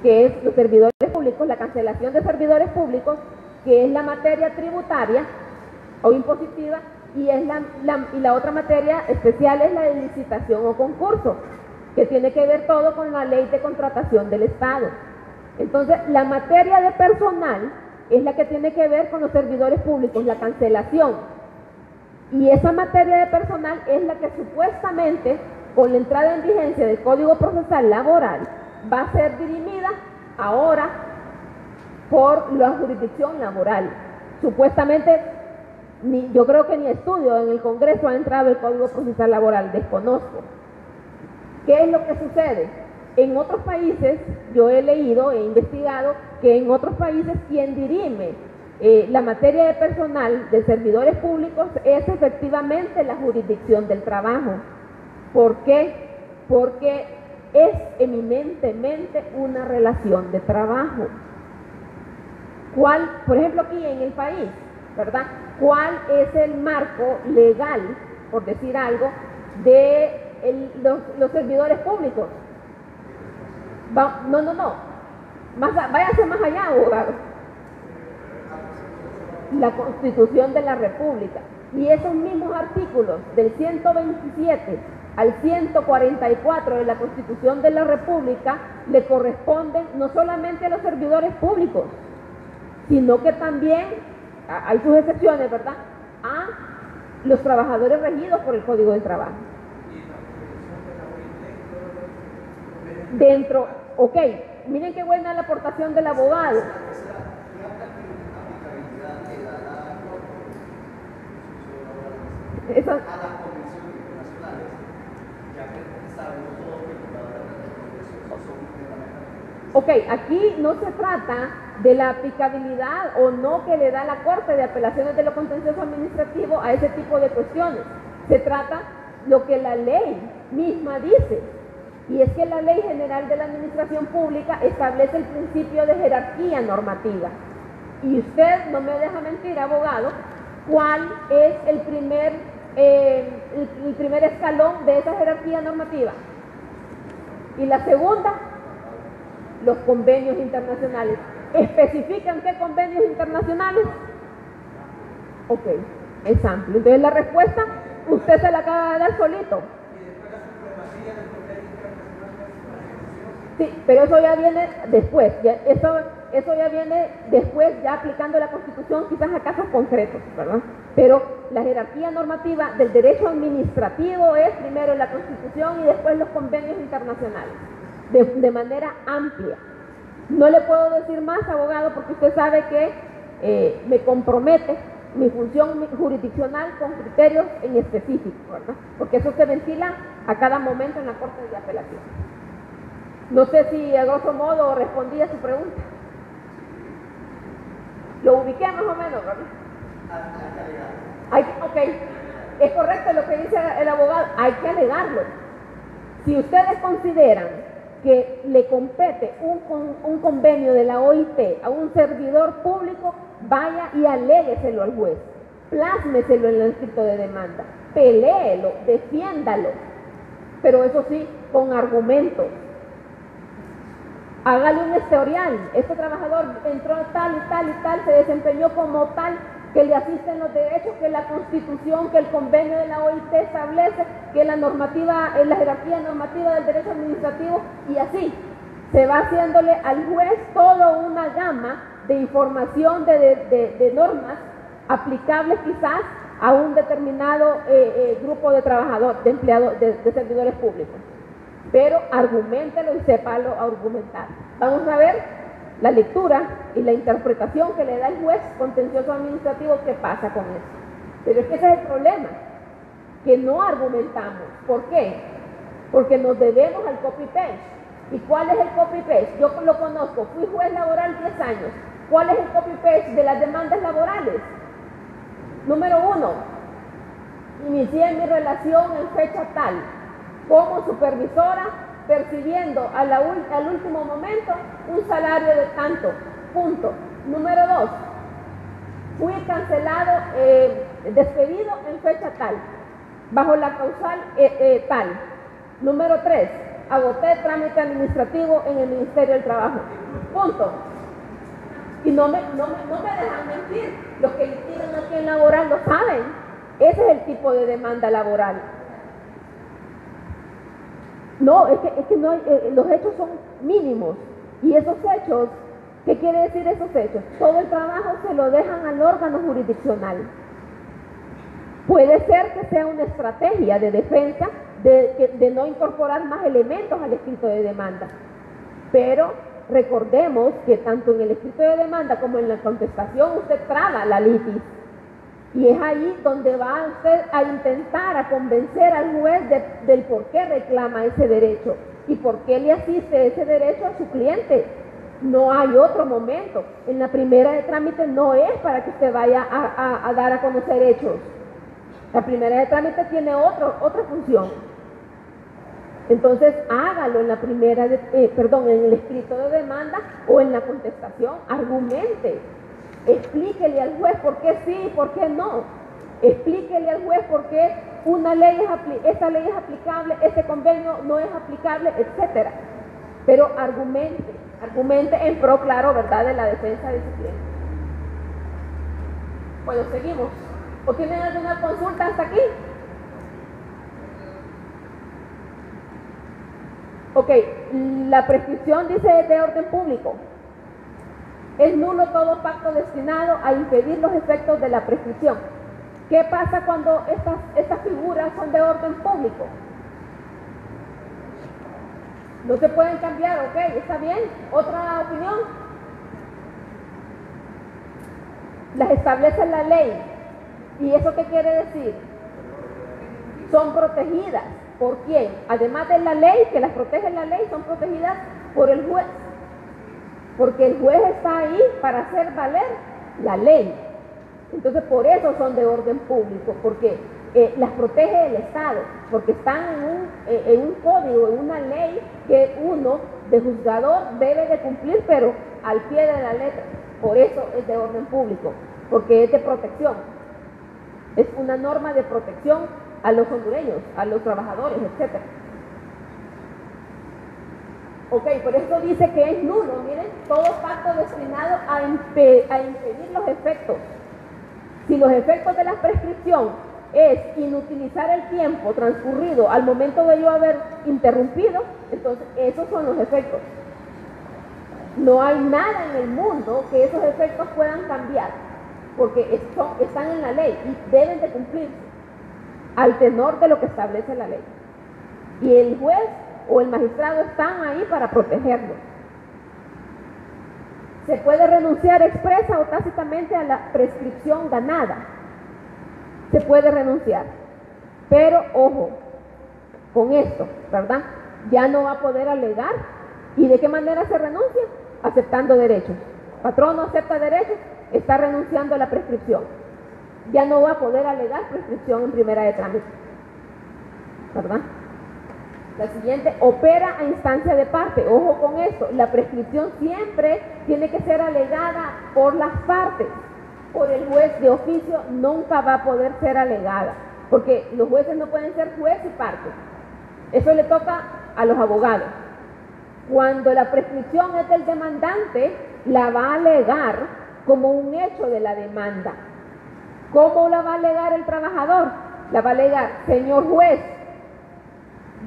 que es los servidores públicos, la cancelación de servidores públicos, que es la materia tributaria, o impositiva, y la otra materia especial es la de licitación o concurso, que tiene que ver todo con la ley de contratación del Estado. Entonces, la materia de personal es la que tiene que ver con los servidores públicos, la cancelación. Y esa materia de personal es la que supuestamente, con la entrada en vigencia del Código Procesal Laboral, va a ser dirimida ahora por la jurisdicción laboral. Supuestamente, yo creo que ni estudio en el Congreso ha entrado el Código Procesal Laboral, desconozco. ¿Qué es lo que sucede? En otros países, yo he leído, he investigado, que en otros países quien dirime la materia de personal de servidores públicos es efectivamente la jurisdicción del trabajo. ¿Por qué? Porque es eminentemente una relación de trabajo. ¿Cuál, por ejemplo, aquí en el país, ¿verdad? ¿Cuál es el marco legal, por decir algo, de los servidores públicos? Váyase más allá, abogado. La Constitución de la República. Y esos mismos artículos del 127 al 144 de la Constitución de la República le corresponden no solamente a los servidores públicos, sino que también, hay sus excepciones, ¿verdad?, a los trabajadores regidos por el Código del Trabajo. Dentro, ok, miren qué buena la aportación del abogado. Esa, ok, aquí no se trata de la aplicabilidad o no que le da la Corte de Apelaciones de lo Contencioso Administrativo a ese tipo de cuestiones. Se trata lo que la ley misma dice, y es que la Ley General de la Administración Pública establece el principio de jerarquía normativa. Y usted no me deja mentir, abogado, ¿cuál es el primer escalón de esa jerarquía normativa? Y la segunda, los convenios internacionales. ¿Especifican qué convenios internacionales? Ok, es amplio. Entonces la respuesta, usted se la acaba de dar solito. Sí, pero eso ya viene después. Eso ya viene después, ya aplicando la Constitución, quizás a casos concretos, ¿verdad? Pero la jerarquía normativa del derecho administrativo es primero la Constitución y después los convenios internacionales, de manera amplia. No le puedo decir más, abogado, porque usted sabe que me compromete mi función jurisdiccional con criterios en específico, ¿verdad? Porque eso se ventila a cada momento en la Corte de Apelación. No sé si a grosso modo respondí a su pregunta. Lo ubiqué más o menos, ¿verdad? Ok, es correcto lo que dice el abogado, hay que alegarlo. Si ustedes consideran que le compete un convenio de la OIT a un servidor público, vaya y alégueselo al juez, plásmeselo en el escrito de demanda, peléelo, defiéndalo, pero eso sí, con argumentos. Hágale un historial. Este trabajador entró tal y tal y tal, se desempeñó como tal, que le asisten los derechos que la Constitución, que el convenio de la OIT establece, que la normativa, la jerarquía normativa del derecho administrativo, y así se va haciéndole al juez toda una gama de información de normas aplicables quizás a un determinado grupo de trabajadores, de empleados, de servidores públicos. Pero arguméntelo y sépalo argumentar. Vamos a ver la lectura y la interpretación que le da el juez contencioso administrativo, qué pasa con eso. Pero es que ese es el problema, que no argumentamos. ¿Por qué? Porque nos debemos al copy-paste. ¿Y cuál es el copy-paste? Yo lo conozco, fui juez laboral 10 años. ¿Cuál es el copy-paste de las demandas laborales? Número 1, inicié mi relación en fecha tal, como supervisora, percibiendo al último momento un salario de tanto, punto. Número 2, fui cancelado, despedido en fecha tal, bajo la causal tal. Número 3, agoté trámite administrativo en el Ministerio del Trabajo, punto. Y no me dejan mentir. Los que litigan aquí en laboral lo saben. Ese es el tipo de demanda laboral. No, es que no hay, los hechos son mínimos. Y esos hechos, ¿qué quiere decir esos hechos? Todo el trabajo se lo dejan al órgano jurisdiccional. Puede ser que sea una estrategia de defensa de no incorporar más elementos al escrito de demanda. Pero recordemos que tanto en el escrito de demanda como en la contestación usted traga la litis. Y es ahí donde va usted a intentar a convencer al juez del por qué reclama ese derecho y por qué le asiste ese derecho a su cliente. No hay otro momento. En la primera de trámite no es para que usted vaya a dar a conocer hechos. La primera de trámite tiene otra función. Entonces hágalo en la primera, en el escrito de demanda o en la contestación, argumente. Explíquele al juez por qué sí y por qué no. Explíquele al juez por qué esta ley es aplicable, este convenio no es aplicable, etc. Pero argumente en pro, claro, ¿verdad?, de la defensa de su cliente. Bueno, seguimos. ¿O tienen alguna consulta hasta aquí? Ok, la prescripción dice de orden público. Es nulo todo pacto destinado a impedir los efectos de la prescripción. ¿Qué pasa cuando estas figuras son de orden público? No se pueden cambiar, ok, está bien. ¿Otra opinión? Las establece la ley. ¿Y eso qué quiere decir? Son protegidas. ¿Por quién? Además de la ley, que las protege la ley, son protegidas por el juez. Porque el juez está ahí para hacer valer la ley. Entonces, por eso son de orden público, porque las protege el Estado, porque están en un código, en una ley que uno, de juzgador, debe de cumplir, pero al pie de la letra. Por eso es de orden público, porque es de protección. Es una norma de protección a los hondureños, a los trabajadores, etc. Ok, por eso dice que es nulo, miren, todo pacto destinado a impedir los efectos. Si los efectos de la prescripción es inutilizar el tiempo transcurrido al momento de yo haber interrumpido, entonces esos son los efectos. No hay nada en el mundo que esos efectos puedan cambiar, porque están en la ley y deben de cumplirse al tenor de lo que establece la ley. Y el juez o el magistrado están ahí para protegerlo. Se puede renunciar expresa o tácitamente a la prescripción ganada. Se puede renunciar. Pero, ojo, con esto, ¿verdad? Ya no va a poder alegar. ¿Y de qué manera se renuncia? Aceptando derechos. Patrón no acepta derechos, está renunciando a la prescripción. Ya no va a poder alegar prescripción en primera de trámite, ¿verdad? La siguiente, opera a instancia de parte. Ojo con esto, la prescripción siempre tiene que ser alegada por las partes. Por el juez de oficio nunca va a poder ser alegada, porque los jueces no pueden ser juez y parte. Eso le toca a los abogados. Cuando la prescripción es del demandante, la va a alegar como un hecho de la demanda. ¿Cómo la va a alegar el trabajador? La va a alegar, señor juez,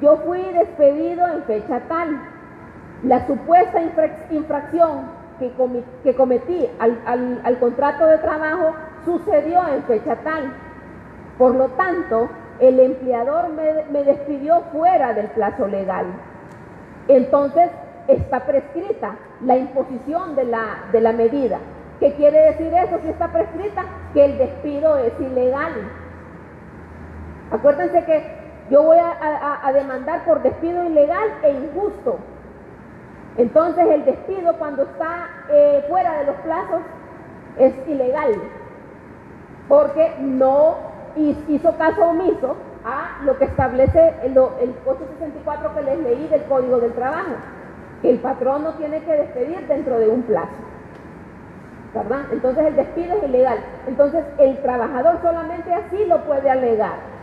yo fui despedido en fecha tal. La supuesta infracción que cometí al contrato de trabajo sucedió en fecha tal. Por lo tanto, el empleador me despidió fuera del plazo legal. Entonces, está prescrita la imposición de la medida. ¿Qué quiere decir eso? Si está prescrita, que el despido es ilegal. Acuérdense que yo voy a demandar por despido ilegal e injusto. Entonces el despido cuando está fuera de los plazos es ilegal, porque no hizo caso omiso a lo que establece el 864 que les leí del Código del Trabajo, que el patrón no tiene que despedir dentro de un plazo, ¿verdad? Entonces el despido es ilegal. Entonces el trabajador solamente así lo puede alegar.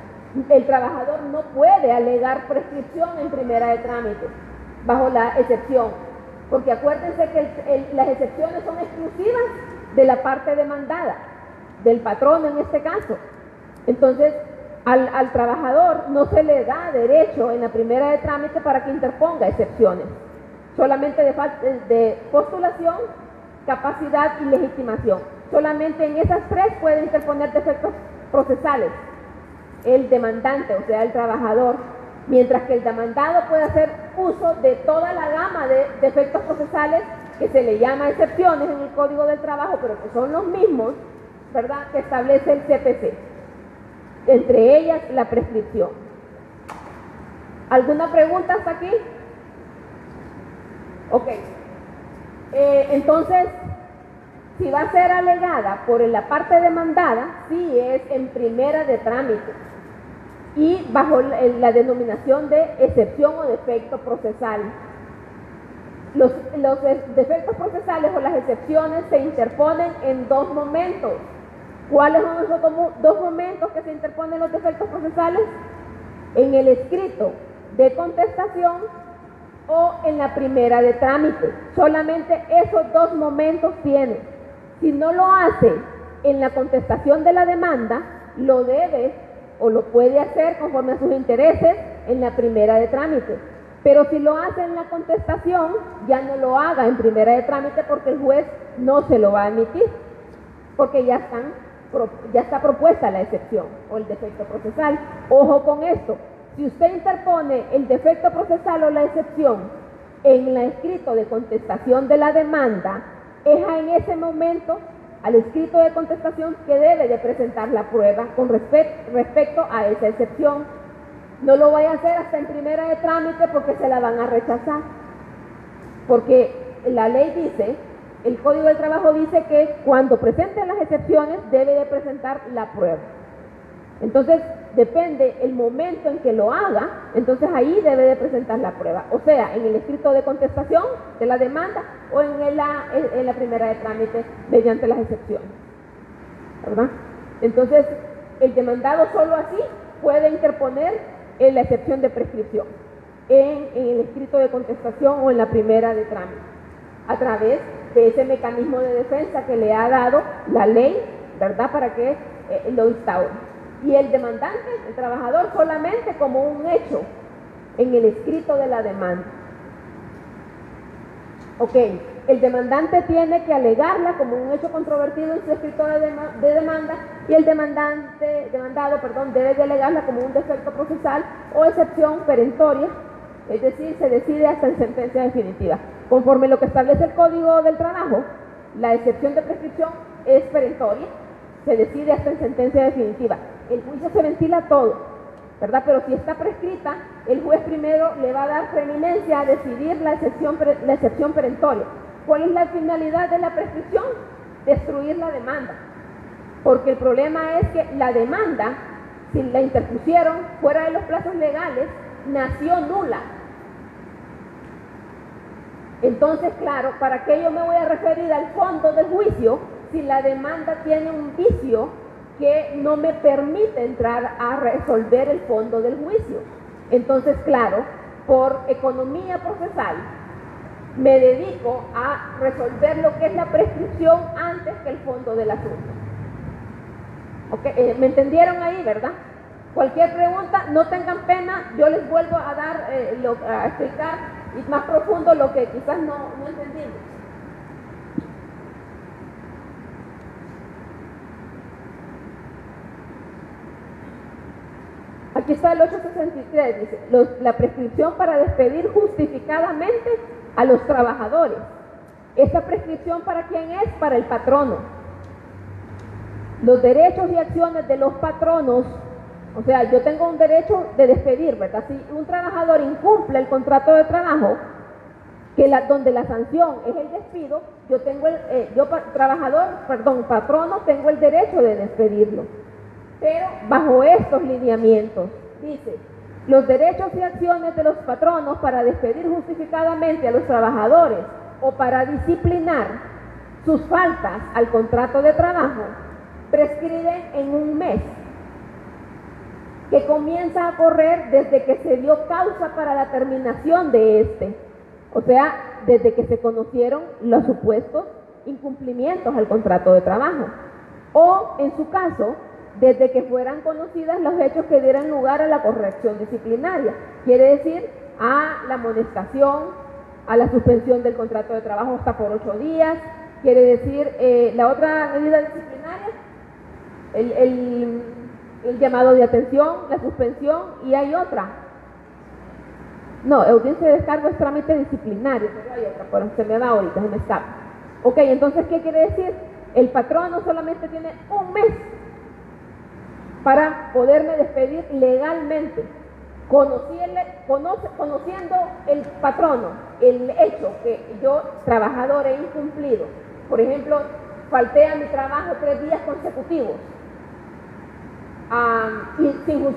El trabajador no puede alegar prescripción en primera de trámite, bajo la excepción porque acuérdense que las excepciones son exclusivas de la parte demandada, del patrono en este caso. Entonces, al trabajador no se le da derecho en la primera de trámite para que interponga excepciones, solamente de postulación, capacidad y legitimación. Solamente en esas tres puede interponer defectos procesales el demandante, o sea, el trabajador, mientras que el demandado puede hacer uso de toda la gama de defectos procesales que se le llama excepciones en el Código del Trabajo, pero que son los mismos, ¿verdad?, que establece el CPC. Entre ellas, la prescripción. ¿Alguna pregunta hasta aquí? Ok. Entonces, si va a ser alegada por la parte demandada, sí es en primera de trámite y bajo la denominación de excepción o defecto procesal. Los defectos procesales o las excepciones se interponen en dos momentos. ¿Cuáles son esos dos momentos que se interponen los defectos procesales? En el escrito de contestación o en la primera de trámite. Solamente esos dos momentos tiene. Si no lo hace en la contestación de la demanda, lo debe o lo puede hacer conforme a sus intereses en la primera de trámite. Pero si lo hace en la contestación, ya no lo haga en primera de trámite porque el juez no se lo va a admitir, porque ya está propuesta la excepción o el defecto procesal. Ojo con esto, si usted interpone el defecto procesal o la excepción en el escrito de contestación de la demanda, es en ese momento, al escrito de contestación, que debe de presentar la prueba con respecto a esa excepción. No lo vaya a hacer hasta en primera de trámite porque se la van a rechazar. Porque la ley dice, el Código del Trabajo dice que cuando presenten las excepciones debe de presentar la prueba. Entonces, depende el momento en que lo haga, entonces ahí debe de presentar la prueba. O sea, en el escrito de contestación de la demanda o en la primera de trámite mediante las excepciones, ¿verdad? Entonces, el demandado solo así puede interponer la excepción de prescripción en el escrito de contestación o en la primera de trámite, a través de ese mecanismo de defensa que le ha dado la ley, ¿verdad?, para que lo instaure. Y el demandante, el trabajador, solamente como un hecho en el escrito de la demanda. Ok, el demandante tiene que alegarla como un hecho controvertido en su escrito de demanda y el demandado, debe de alegarla como un defecto procesal o excepción perentoria, es decir, se decide hasta en sentencia definitiva. Conforme lo que establece el Código del Trabajo, la excepción de prescripción es perentoria, se decide hasta en sentencia definitiva. El juicio se ventila todo, ¿verdad? Pero si está prescrita, el juez primero le va a dar preeminencia a decidir la excepción perentoria. ¿Cuál es la finalidad de la prescripción? Destruir la demanda. Porque el problema es que la demanda, si la interpusieron fuera de los plazos legales, nació nula. Entonces, claro, ¿para qué yo me voy a referir al fondo del juicio si la demanda tiene un vicio que no me permite entrar a resolver el fondo del juicio? Entonces, claro, por economía procesal, me dedico a resolver lo que es la prescripción antes que el fondo del asunto. ¿Okay? ¿Me entendieron ahí, verdad? Cualquier pregunta, no tengan pena, yo les vuelvo a dar, a explicar y más profundo lo que quizás no entendimos. Aquí está el 863, dice, la prescripción para despedir justificadamente a los trabajadores. ¿Esta prescripción para quién es? Para el patrono. Los derechos y acciones de los patronos, o sea, yo tengo un derecho de despedir, ¿verdad? Si un trabajador incumple el contrato de trabajo, donde la sanción es el despido, patrono, tengo el derecho de despedirlo. Pero bajo estos lineamientos, dice, los derechos y acciones de los patronos para despedir justificadamente a los trabajadores o para disciplinar sus faltas al contrato de trabajo prescriben en un mes, que comienza a correr desde que se dio causa para la terminación de este. O sea, desde que se conocieron los supuestos incumplimientos al contrato de trabajo. O, en su caso, desde que fueran conocidas los hechos que dieran lugar a la corrección disciplinaria. Quiere decir, a la amonestación, a la suspensión del contrato de trabajo hasta por 8 días. Quiere decir, la otra medida disciplinaria, el llamado de atención, la suspensión, y hay otra. No, audiencia de descargo es trámite disciplinario, pero hay otra, pero se me da ahorita, se me escapa. Ok, entonces, ¿qué quiere decir? El patrono solamente tiene un mes para poderme despedir legalmente, conociendo el patrono, el hecho que yo, trabajador, he incumplido. Por ejemplo, falté a mi trabajo 3 días consecutivos y sin justificación.